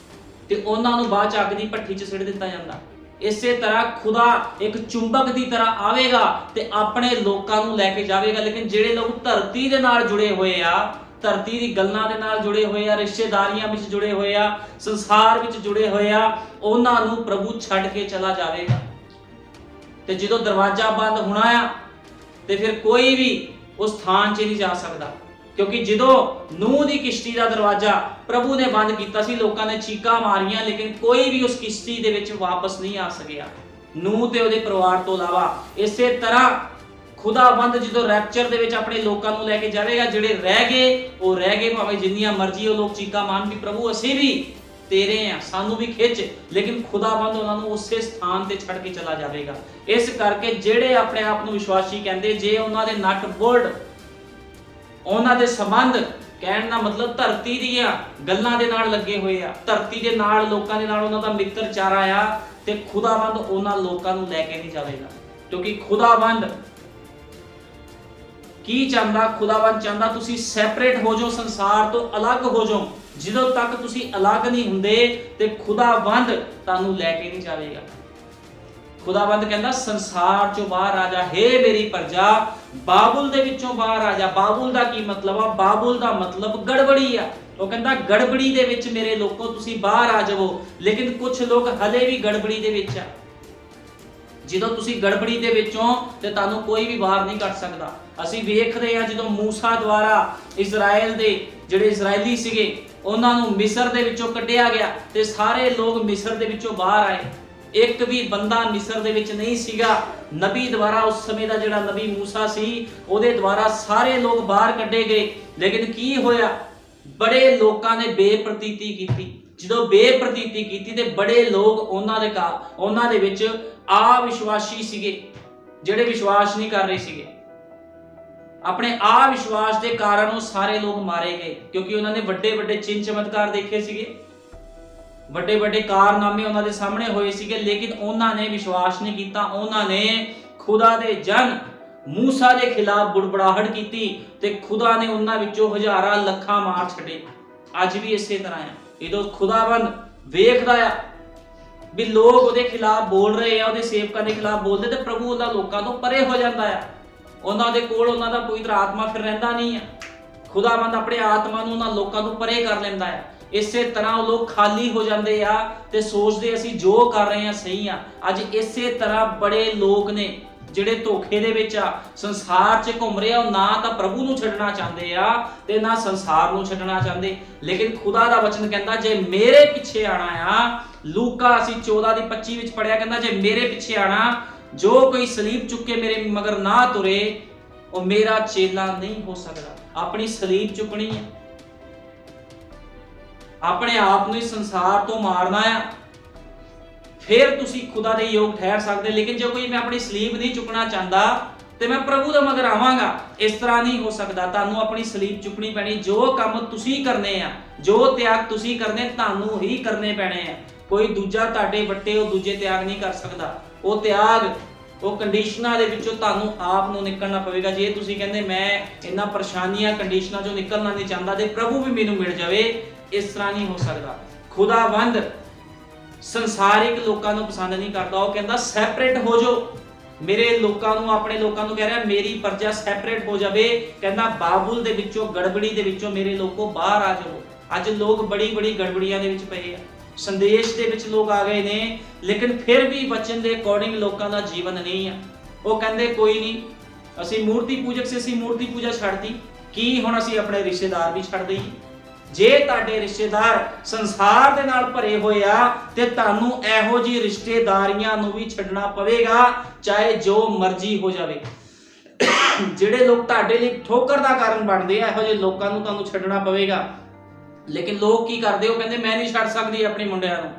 Speaker 1: ਤੇ ਉਹਨਾਂ ਨੂੰ ਬਾਅਦ ਚ ਅੱਗ ਦੀ ਭੱਠੀ 'ਚ ਸਿੱਟ ਦਿੱਤਾ ਜਾਂਦਾ। ਇਸੇ ਤਰ੍ਹਾਂ ਖੁਦਾ ਇੱਕ ਚੁੰਬਕ ਦੀ ਤਰ੍ਹਾਂ ਆਵੇਗਾ ਤੇ ਆਪਣੇ ਲੋਕਾਂ ਨੂੰ ਲੈ ਕੇ ਜਾਵੇਗਾ, ਲੇਕਿਨ ਜਿਹੜੇ ਲੋਕ ਧਰਤੀ ਦੇ ਨਾਲ ਜੁੜੇ ਹੋਏ ਆ, ਧਰਤੀ ਦੀ ਗੱਲਾਂ ਦੇ ਨਾਲ ਜੁੜੇ ਹੋਏ ਆ, ਰਿਸ਼ਤੇਦਾਰੀਆਂ ਵਿੱਚ ਜੁੜੇ ਹੋਏ ਆ, ਸੰਸਾਰ ਵਿੱਚ ਜੁੜੇ ਹੋਏ ਆ, ਉਹਨਾਂ ਨੂੰ ਪ੍ਰਭੂ ਛੱਡ ਕੇ ਚਲਾ ਜਾਵੇਗਾ। ਤੇ ਜਦੋਂ ਦਰਵਾਜ਼ਾ ਬੰਦ ਹੋਣਾ ਆ ਤੇ ਫਿਰ ਕੋਈ ਵੀ ਉਸ ਥਾਂ 'ਚ ਨਹੀਂ ਜਾ ਸਕਦਾ, ਕਿਉਂਕਿ ਜਦੋਂ ਨੂਹ ਦੀ ਕਿਸ਼ਤੀ ਦਾ ਦਰਵਾਜ਼ਾ ਪ੍ਰਭੂ ਨੇ ਬੰਦ ਕੀਤਾ ਸੀ, ਲੋਕਾਂ ਨੇ ਚੀਕਾਂ ਮਾਰੀਆਂ, ਲੇਕਿਨ ਕੋਈ ਵੀ ਉਸ ਕਿਸ਼ਤੀ ਦੇ ਵਿੱਚ ਵਾਪਸ ਨਹੀਂ ਆ ਸਕਿਆ, ਨੂਹ ਤੇ ਉਹਦੇ ਪਰਿਵਾਰ ਤੋਂ ਇਲਾਵਾ। ਇਸੇ ਤਰ੍ਹਾਂ ਖੁਦਾਵੰਦ ਜਦੋਂ ਰੈਪਚਰ ਦੇ ਵਿੱਚ ਆਪਣੇ ਲੋਕਾਂ ਨੂੰ ਲੈ ਕੇ ਜਾਵੇਗਾ, ਜਿਹੜੇ ਰਹਿ ਗਏ ਉਹ ਰਹਿ ਗਏ, ਭਾਵੇਂ ਜਿੰਨੀਆਂ ਮਰਜ਼ੀ ਉਹ ਲੋਕ ਚੀਕਾਂ ਮਾਰਨ ਵੀ ਪ੍ਰਭੂ ਅਸੀਂ ਵੀ ਤੇਰੇ ਆ, ਸਾਨੂੰ ਵੀ ਖਿੱਚ, ਲੇਕਿਨ ਖੁਦਾਵੰਦ ਉਹਨਾਂ ਨੂੰ ਉਸੇ ਸਥਾਨ ਤੇ ਛੱਡ ਕੇ ਚਲਾ ਜਾਵੇਗਾ। ਇਸ ਕਰਕੇ ਜਿਹੜੇ ਆਪਣੇ ਆਪ ਨੂੰ ਵਿਸ਼ਵਾਸੀ ਕਹਿੰਦੇ, ਜੇ ਉਹਨਾਂ ਦੇ ਨਟ ਬੋਲਟ, ਉਹਨਾਂ ਦੇ ਸੰਬੰਧ, ਕਹਿਣ ਦਾ ਮਤਲਬ ਧਰਤੀ ਦੀਆਂ ਗੱਲਾਂ ਦੇ ਨਾਲ ਲੱਗੇ ਹੋਏ ਆ, ਧਰਤੀ ਦੇ ਨਾਲ ਲੋਕਾਂ ਦੇ ਨਾਲ ਉਹਨਾਂ ਦਾ ਮਿੱਤਰਚਾਰਾ ਆ, ਤੇ ਖੁਦਾਵੰਦ ਉਹਨਾਂ ਲੋਕਾਂ ਨੂੰ ਲੈ ਕੇ ਨਹੀਂ ਜਾਵੇਗਾ। ਕਿਉਂਕਿ ਖੁਦਾਵੰਦ ਕੀ ਚਾਹੁੰਦਾ? ਖੁਦਾਵੰਦ ਚਾਹੁੰਦਾ ਤੁਸੀਂ ਸੈਪਰੇਟ ਹੋ ਜਾਓ, ਸੰਸਾਰ ਤੋਂ ਅਲੱਗ ਹੋ ਜਾਓ। ਜਦੋਂ ਤੱਕ ਤੁਸੀਂ ਅਲੱਗ ਨਹੀਂ ਹੁੰਦੇ ਤੇ ਖੁਦਾਵੰਦ ਤੁਹਾਨੂੰ ਲੈ ਕੇ ਨਹੀਂ ਜਾਵੇਗਾ। ਖੁਦਾਵੰਦ ਕਹਿੰਦਾ ਸੰਸਾਰ ਚੋਂ ਬਾਹਰ ਆ ਜਾ, ਹੇ ਮੇਰੀ ਪ੍ਰਜਾ, ਬਾਬੁਲ ਦੇ ਵਿੱਚੋਂ ਬਾਹਰ ਆ ਜਾ। ਬਾਬੁਲ ਦਾ ਕੀ ਮਤਲਬ ਆ? ਬਾਬੁਲ ਦਾ ਮਤਲਬ ਗੜਬੜੀ ਆ। ਉਹ ਕਹਿੰਦਾ ਗੜਬੜੀ ਦੇ ਵਿੱਚ ਮੇਰੇ ਲੋਕੋ ਤੁਸੀਂ ਬਾਹਰ ਆ ਜਾਵੋ, ਲੇਕਿਨ ਕੁਝ ਲੋਕ ਹਲੇ ਵੀ ਗੜਬੜੀ ਦੇ ਵਿੱਚ ਆ। ਜਦੋਂ ਤੁਸੀਂ ਗੜਬੜੀ ਦੇ ਵਿੱਚੋਂ ਤੇ ਤੁਹਾਨੂੰ ਕੋਈ ਵੀ ਬਾਹਰ ਨਹੀਂ ਕੱਢ ਸਕਦਾ। ਅਸੀਂ ਵੇਖਦੇ ਹਾਂ ਜਦੋਂ ਮੂਸਾ ਦੁਆਰਾ ਇਜ਼ਰਾਈਲ ਦੇ ਜਿਹੜੇ ਇਜ਼ਰਾਈਲੀ ਸੀਗੇ ਉਹਨਾਂ ਨੂੰ ਮਿਸਰ ਦੇ ਵਿੱਚੋਂ ਕੱਢਿਆ ਗਿਆ ਤੇ ਸਾਰੇ ਲੋਕ ਮਿਸਰ ਦੇ ਵਿੱਚੋਂ ਬਾਹਰ ਆਏ। ਇੱਕ ਵੀ ਬੰਦਾ ਮਿਸਰ ਦੇ ਵਿੱਚ ਨਹੀਂ ਸੀਗਾ। ਨਬੀ ਦੁਆਰਾ, ਉਸ ਸਮੇਂ ਦਾ ਜਿਹੜਾ ਨਬੀ ਮੂਸਾ ਸੀ, ਉਹਦੇ ਦੁਆਰਾ ਸਾਰੇ ਲੋਕ ਬਾਹਰ ਕੱਢੇ ਗਏ। ਲੇਕਿਨ ਕੀ ਹੋਇਆ? ਬੜੇ ਲੋਕਾਂ ਨੇ ਬੇਪ੍ਰਤੀਤੀ ਕੀਤੀ। ਜਦੋਂ ਬੇਪ੍ਰਤੀਤੀ ਕੀਤੀ ਤੇ ਬੜੇ ਲੋਕ ਉਹਨਾਂ ਦੇ ਵਿੱਚ ਅਵਿਸ਼ਵਾਸੀ ਸੀਗੇ, ਜਿਹੜੇ ਵਿਸ਼ਵਾਸ ਨਹੀਂ ਕਰ ਰਹੇ ਸੀਗੇ। ਆਪਣੇ ਅਵਿਸ਼ਵਾਸ ਦੇ ਕਾਰਨ ਉਹ ਸਾਰੇ ਲੋਕ ਮਾਰੇ ਗਏ, ਕਿਉਂਕਿ ਉਹਨਾਂ ਨੇ ਵੱਡੇ ਵੱਡੇ ਚਿੰਨ ਚਮਤਕਾਰ ਦੇਖੇ ਸੀਗੇ, ਵੱਡੇ ਵੱਡੇ ਕਾਰਨਾਮੇ ਉਹਨਾਂ ਦੇ ਸਾਹਮਣੇ ਹੋਏ ਸੀਗੇ, ਲੇਕਿਨ ਉਹਨਾਂ ਨੇ ਵਿਸ਼ਵਾਸ ਨਹੀਂ ਕੀਤਾ। ਉਹਨਾਂ ਨੇ ਖੁਦਾ ਦੇ ਜਨ ਮੂਸਾ ਦੇ ਖਿਲਾਫ ਬੁੜਬੜਾਹਟ ਕੀਤੀ ਤੇ ਖੁਦਾ ਨੇ ਉਹਨਾਂ ਵਿੱਚੋਂ ਹਜ਼ਾਰਾਂ ਲੱਖਾਂ ਮਾਰ ਛੱਡੇ। ਅੱਜ ਵੀ ਇਸੇ ਤਰ੍ਹਾਂ ਆ। ਜਦੋਂ ਖੁਦਾਵੰਦ ਵੇਖਦਾ ਆ ਵੀ ਲੋਕ ਉਹਦੇ ਖਿਲਾਫ ਬੋਲ ਰਹੇ ਆ, ਉਹਦੇ ਸੇਵਕਾਂ ਦੇ ਖਿਲਾਫ ਬੋਲਦੇ, ਤੇ ਪ੍ਰਭੂ ਉਹਨਾਂ ਲੋਕਾਂ ਤੋਂ ਪਰੇ ਹੋ ਜਾਂਦਾ ਆ। ਉਹਨਾਂ ਦੇ ਕੋਲ ਉਹਨਾਂ ਦਾ ਪਵਿੱਤਰ ਆਤਮਾ ਫਿਰ ਰਹਿੰਦਾ ਨਹੀਂ ਆ। ਖੁਦਾਵੰਦ ਆਪਣੇ ਆਤਮਾ ਨੂੰ ਉਹਨਾਂ ਲੋਕਾਂ ਤੋਂ ਪਰੇ ਕਰ ਲੈਂਦਾ ਆ। ਇਸੇ ਤਰ੍ਹਾਂ ਉਹ ਲੋਕ ਖਾਲੀ ਹੋ ਜਾਂਦੇ ਆ ਤੇ ਸੋਚਦੇ ਅਸੀਂ ਜੋ ਕਰ ਰਹੇ ਆ ਸਹੀ ਆ। ਅੱਜ ਇਸੇ ਤਰ੍ਹਾਂ ਬੜੇ ਲੋਕ ਨੇ ਜਿਹੜੇ ਧੋਖੇ ਦੇ ਵਿੱਚ ਆ, ਸੰਸਾਰ 'ਚ ਘੁੰਮ ਰਹੇ ਆ। ਉਹ ਨਾ ਤਾਂ ਪ੍ਰਭੂ ਨੂੰ ਛੱਡਣਾ ਚਾਹੁੰਦੇ ਆ ਤੇ ਨਾ ਸੰਸਾਰ ਨੂੰ ਛੱਡਣਾ ਚਾਹੁੰਦੇ। ਲੇਕਿਨ ਖੁਦਾ ਦਾ ਵਚਨ ਕਹਿੰਦਾ ਜੇ ਮੇਰੇ ਪਿੱਛੇ ਆਣਾ ਆ, ਲੂਕਾ ਅਸੀਂ 14:25 ਵਿੱਚ ਪੜਿਆ, ਕਹਿੰਦਾ ਜੇ ਮੇਰੇ ਪਿੱਛੇ ਆਣਾ, ਜੋ ਕੋਈ ਸਲੀਬ ਚੁੱਕ ਕੇ ਮੇਰੇ ਮਗਰ ਨਾ ਤੁਰੇ, ਉਹ ਮੇਰਾ ਚੇਲਾ ਨਹੀਂ ਹੋ ਸਕਦਾ। ਆਪਣੀ ਸਲੀਬ ਚੁੱਕਣੀ ਹੈ, ਆਪਣੇ ਆਪ ਨੂੰ ਇਸ ਸੰਸਾਰ ਤੋਂ ਮਾਰਨਾ ਆ, ਫਿਰ ਤੁਸੀਂ ਖੁਦਾ ਦੇ ਯੋਗ ਠਹਿਰ ਸਕਦੇ। ਲੇਕਿਨ ਜੇ ਕੋਈ ਮੈਂ ਆਪਣੀ ਸਲੀਬ ਨਹੀਂ ਚੁੱਕਣਾ ਚਾਹੁੰਦਾ ਤੇ ਮੈਂ ਪ੍ਰਭੂ ਦੇ ਮਗਰ ਆਵਾਂਗਾ, ਇਸ ਤਰ੍ਹਾਂ ਨਹੀਂ ਹੋ ਸਕਦਾ। ਤੁਹਾਨੂੰ ਆਪਣੀ ਸਲੀਬ ਚੁੱਕਣੀ ਪੈਣੀ। ਜੋ ਕੰਮ ਤੁਸੀਂ ਕਰਨੇ ਆ, ਜੋ ਤਿਆਗ ਤੁਸੀਂ ਕਰਨੇ, ਤੁਹਾਨੂੰ ਹੀ ਕਰਨੇ ਪੈਣੇ ਆ। ਕੋਈ ਦੂਜਾ ਤੁਹਾਡੇ ਵੱਟੇ ਉਹ ਦੂਜੇ ਤਿਆਗ ਨਹੀਂ ਕਰ ਸਕਦਾ। ਉਹ ਤਿਆਗ, ਉਹ ਕੰਡੀਸ਼ਨਾਂ ਦੇ ਵਿੱਚੋਂ ਤੁਹਾਨੂੰ ਆਪ ਨੂੰ ਨਿਕਲਣਾ ਪਵੇਗਾ। ਜੇ ਤੁਸੀਂ ਕਹਿੰਦੇ ਮੈਂ ਇਹਨਾਂ ਪਰੇਸ਼ਾਨੀਆਂ ਕੰਡੀਸ਼ਨਾਂ ਚੋਂ ਨਿਕਲਣਾ ਨਹੀਂ ਚਾਹੁੰਦਾ ਤੇ ਪ੍ਰਭੂ ਵੀ ਮੈਨੂੰ ਮਿਲ ਜਾਵੇ, ਇਸ ਤਰ੍ਹਾਂ ਨਹੀਂ ਹੋ ਸਕਦਾ। ਖੁਦਾਵੰਦ ਸੰਸਾਰਿਕ ਲੋਕਾਂ ਨੂੰ ਪਸੰਦ ਨਹੀਂ ਕਰਦਾ। ਉਹ ਕਹਿੰਦਾ ਸੈਪਰੇਟ ਹੋ ਜਾਓ। ਮੇਰੇ ਲੋਕਾਂ ਨੂੰ, ਆਪਣੇ ਲੋਕਾਂ ਨੂੰ ਕਹਿ ਰਿਹਾ ਮੇਰੀ ਪ੍ਰਜਾ ਸੈਪਰੇਟ ਹੋ ਜਾਵੇ। ਕਹਿੰਦਾ ਬਾਬੁਲ ਦੇ ਵਿੱਚੋਂ, ਗੜਬੜੀ ਦੇ ਵਿੱਚੋਂ ਮੇਰੇ ਲੋਕੋ ਬਾਹਰ ਆ ਜਾਓ। ਅੱਜ ਲੋਕ ਬੜੀ ਗੜਬੜੀਆਂ ਦੇ ਵਿੱਚ ਪਏ ਆ। ਸੰਦੇਸ਼ ਦੇ ਵਿੱਚ ਲੋਕ ਆ ਗਏ ਨੇ, ਲੇਕਿਨ ਫਿਰ ਵੀ ਵਚਨ ਦੇ ਅਕੋਰਡਿੰਗ ਲੋਕਾਂ ਦਾ ਜੀਵਨ ਨਹੀਂ ਆ। ਉਹ ਕਹਿੰਦੇ ਕੋਈ ਨਹੀਂ, ਅਸੀਂ ਮੂਰਤੀ ਪੂਜਕ ਸੀ, ਅਸੀਂ ਮੂਰਤੀ ਪੂਜਾ ਛੱਡਤੀ, ਕੀ ਹੁਣ ਅਸੀਂ ਆਪਣੇ ਰਿਸ਼ਤੇਦਾਰ ਵੀ ਛੱਡ ਦਈਏ? ਜੇ ਤੁਹਾਡੇ ਰਿਸ਼ਤੇਦਾਰ ਸੰਸਾਰ ਦੇ ਨਾਲ ਭਰੇ ਹੋਏ ਆ ਤੇ ਤੁਹਾਨੂੰ ਇਹੋ ਜਿਹੀ ਰਿਸ਼ਤੇਦਾਰੀਆਂ ਨੂੰ ਵੀ ਛੱਡਣਾ ਪਵੇਗਾ, ਚਾਹੇ ਜੋ ਮਰਜ਼ੀ ਹੋ ਜਾਵੇ। ਜਿਹੜੇ ਲੋਕ ਤੁਹਾਡੇ ਲਈ ਠੋਕਰ ਦਾ ਕਾਰਨ ਬਣਦੇ ਆ, ਇਹੋ ਜਿਹੇ ਲੋਕਾਂ ਨੂੰ ਤੁਹਾਨੂੰ ਛੱਡਣਾ ਪਵੇਗਾ। ਲੇਕਿਨ ਲੋਕ ਕੀ ਕਰਦੇ? ਉਹ ਕਹਿੰਦੇ ਮੈਂ ਨਹੀਂ ਛੱਡ ਸਕਦੀ ਆਪਣੇ ਮੁੰਡਿਆਂ ਨੂੰ,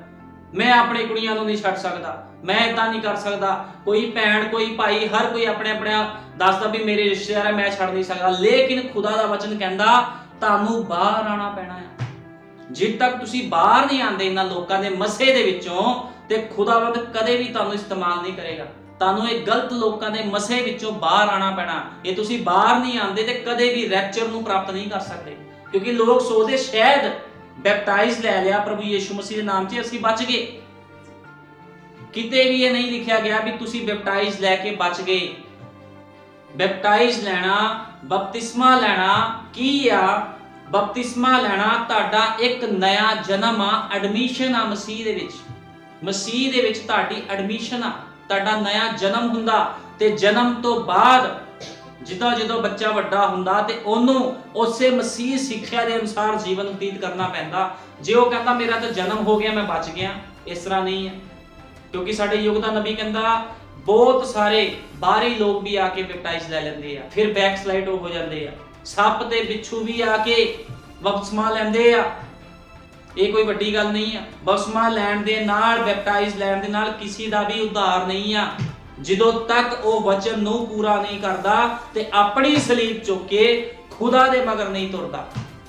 Speaker 1: ਮੈਂ ਆਪਣੀ ਕੁੜੀਆਂ ਨੂੰ ਨਹੀਂ ਛੱਡ ਸਕਦਾ, ਮੈਂ ਇਦਾਂ ਨਹੀਂ ਕਰ ਸਕਦਾ। ਕੋਈ ਭੈਣ, ਕੋਈ ਭਾਈ, ਹਰ ਕੋਈ ਆਪਣੇ ਦੱਸਦਾ ਵੀ ਮੇਰੇ ਰਿਸ਼ਤੇਦਾਰ ਹੈ, ਮੈਂ ਛੱਡ ਨਹੀਂ ਸਕਦਾ। ਲੇਕਿਨ ਖੁਦਾ ਦਾ ਵਚਨ ਕਹਿੰਦਾ ਤੁਹਾਨੂੰ ਬਾਹਰ ਆਣਾ ਪੈਣਾ ਹੈ। ਜਿੱਦ ਤੱਕ ਤੁਸੀਂ ਬਾਹਰ ਨਹੀਂ ਆਉਂਦੇ ਇਹਨਾਂ ਲੋਕਾਂ ਦੇ ਮਸੇ ਦੇ ਵਿੱਚੋਂ, ਤੇ ਖੁਦਾਵੰਦ ਕਦੇ ਵੀ ਤੁਹਾਨੂੰ ਇਸਤੇਮਾਲ ਨਹੀਂ ਕਰੇਗਾ। ਤੁਹਾਨੂੰ ਇਹ ਗਲਤ ਲੋਕਾਂ ਦੇ ਮਸੇ ਵਿੱਚੋਂ ਬਾਹਰ ਆਣਾ ਪੈਣਾ। ਇਹ ਤੁਸੀਂ ਬਾਹਰ ਨਹੀਂ ਆਉਂਦੇ ਤੇ ਕਦੇ ਵੀ ਰੈਪਚਰ ਨੂੰ ਪ੍ਰਾਪਤ ਨਹੀਂ ਕਰ ਸਕਦੇ। ਕਿਉਂਕਿ ਲੋਕ ਸੋਚਦੇ ਸ਼ਾਇਦ ਬੈਪਟਾਈਜ਼ ਲੈ ਲਿਆ ਪ੍ਰਭੂ ਯਿਸੂ ਮਸੀਹ ਦੇ ਨਾਮ 'ਚ, ਅਸੀਂ ਬਚ ਗਏ। ਕਿਤੇ ਵੀ ਇਹ ਨਹੀਂ ਲਿਖਿਆ ਗਿਆ ਵੀ ਤੁਸੀਂ ਬੈਪਟਾਈਜ਼ ਲੈ ਕੇ ਬਚ ਗਏ। ਬੈਪਟਾਈਜ਼ ਲੈਣਾ, ਬਪਤਿਸਮਾ ਲੈਣਾ ਕੀ ਆ? ਬਪਤਿਸਮਾ ਲੈਣਾ ਤੁਹਾਡਾ ਇੱਕ ਨਇਆ ਜਨਮ ਆ, ਐਡਮਿਸ਼ਨ ਆ ਮਸੀਹ ਦੇ ਵਿੱਚ। ਮਸੀਹ ਦੇ ਵਿੱਚ ਤੁਹਾਡੀ ਐਡਮਿਸ਼ਨ ਆ, ਤੁਹਾਡਾ ਨਇਆ ਜਨਮ ਹੁੰਦਾ। ਤੇ ਜਨਮ ਤੋਂ ਬਾਅਦ ਜਦੋਂ ਬੱਚਾ ਵੱਡਾ ਹੁੰਦਾ ਤੇ ਉਹਨੂੰ ਉਸੇ ਮਸੀਹ ਸਿੱਖਿਆ ਦੇ ਅਨੁਸਾਰ ਜੀਵਨ ਬਤੀਤ ਕਰਨਾ ਪੈਂਦਾ। ਜੇ ਉਹ ਕਹਿੰਦਾ ਮੇਰਾ ਤਾਂ ਜਨਮ ਹੋ ਗਿਆ, ਮੈਂ ਬਚ ਗਿਆ, ਇਸ ਤਰ੍ਹਾਂ ਨਹੀਂ ਹੈ। ਕਿਉਂਕਿ ਸਾਡੇ ਯੁੱਗ ਦਾ ਨਬੀ ਕਹਿੰਦਾ ਬਹੁਤ ਸਾਰੇ ਬਾਹਰੀ ਲੋਕ ਵੀ ਆ ਕੇ ਬੈਪਟਾਈਜ਼ ਲੈ ਲੈਂਦੇ ਆ, ਫਿਰ ਬੈਕਸਲਾਈਡ ਹੋ ਜਾਂਦੇ ਆ। ਸੱਪ ਤੇ ਬਿੱਛੂ ਵੀ ਆ ਕੇ ਬਪਤਿਸਮਾ ਲੈਂਦੇ ਆ। ਇਹ ਕੋਈ ਵੱਡੀ ਗੱਲ ਨਹੀਂ ਆ। ਬਪਤਿਸਮਾ ਲੈਣ ਦੇ ਨਾਲ, ਬੈਪਟਾਈਜ਼ ਲੈਣ ਦੇ ਨਾਲ ਕਿਸੇ ਦਾ ਵੀ ਉਧਾਰ ਨਹੀਂ ਆ, ਜਦੋਂ ਤੱਕ ਉਹ ਵਚਨ ਨੂੰ ਪੂਰਾ ਨਹੀਂ ਕਰਦਾ ਤੇ ਆਪਣੀ ਸਲੀਬ ਚੁੱਕ ਕੇ ਖੁਦਾ ਦੇ ਮਗਰ ਨਹੀਂ ਤੁਰਦਾ।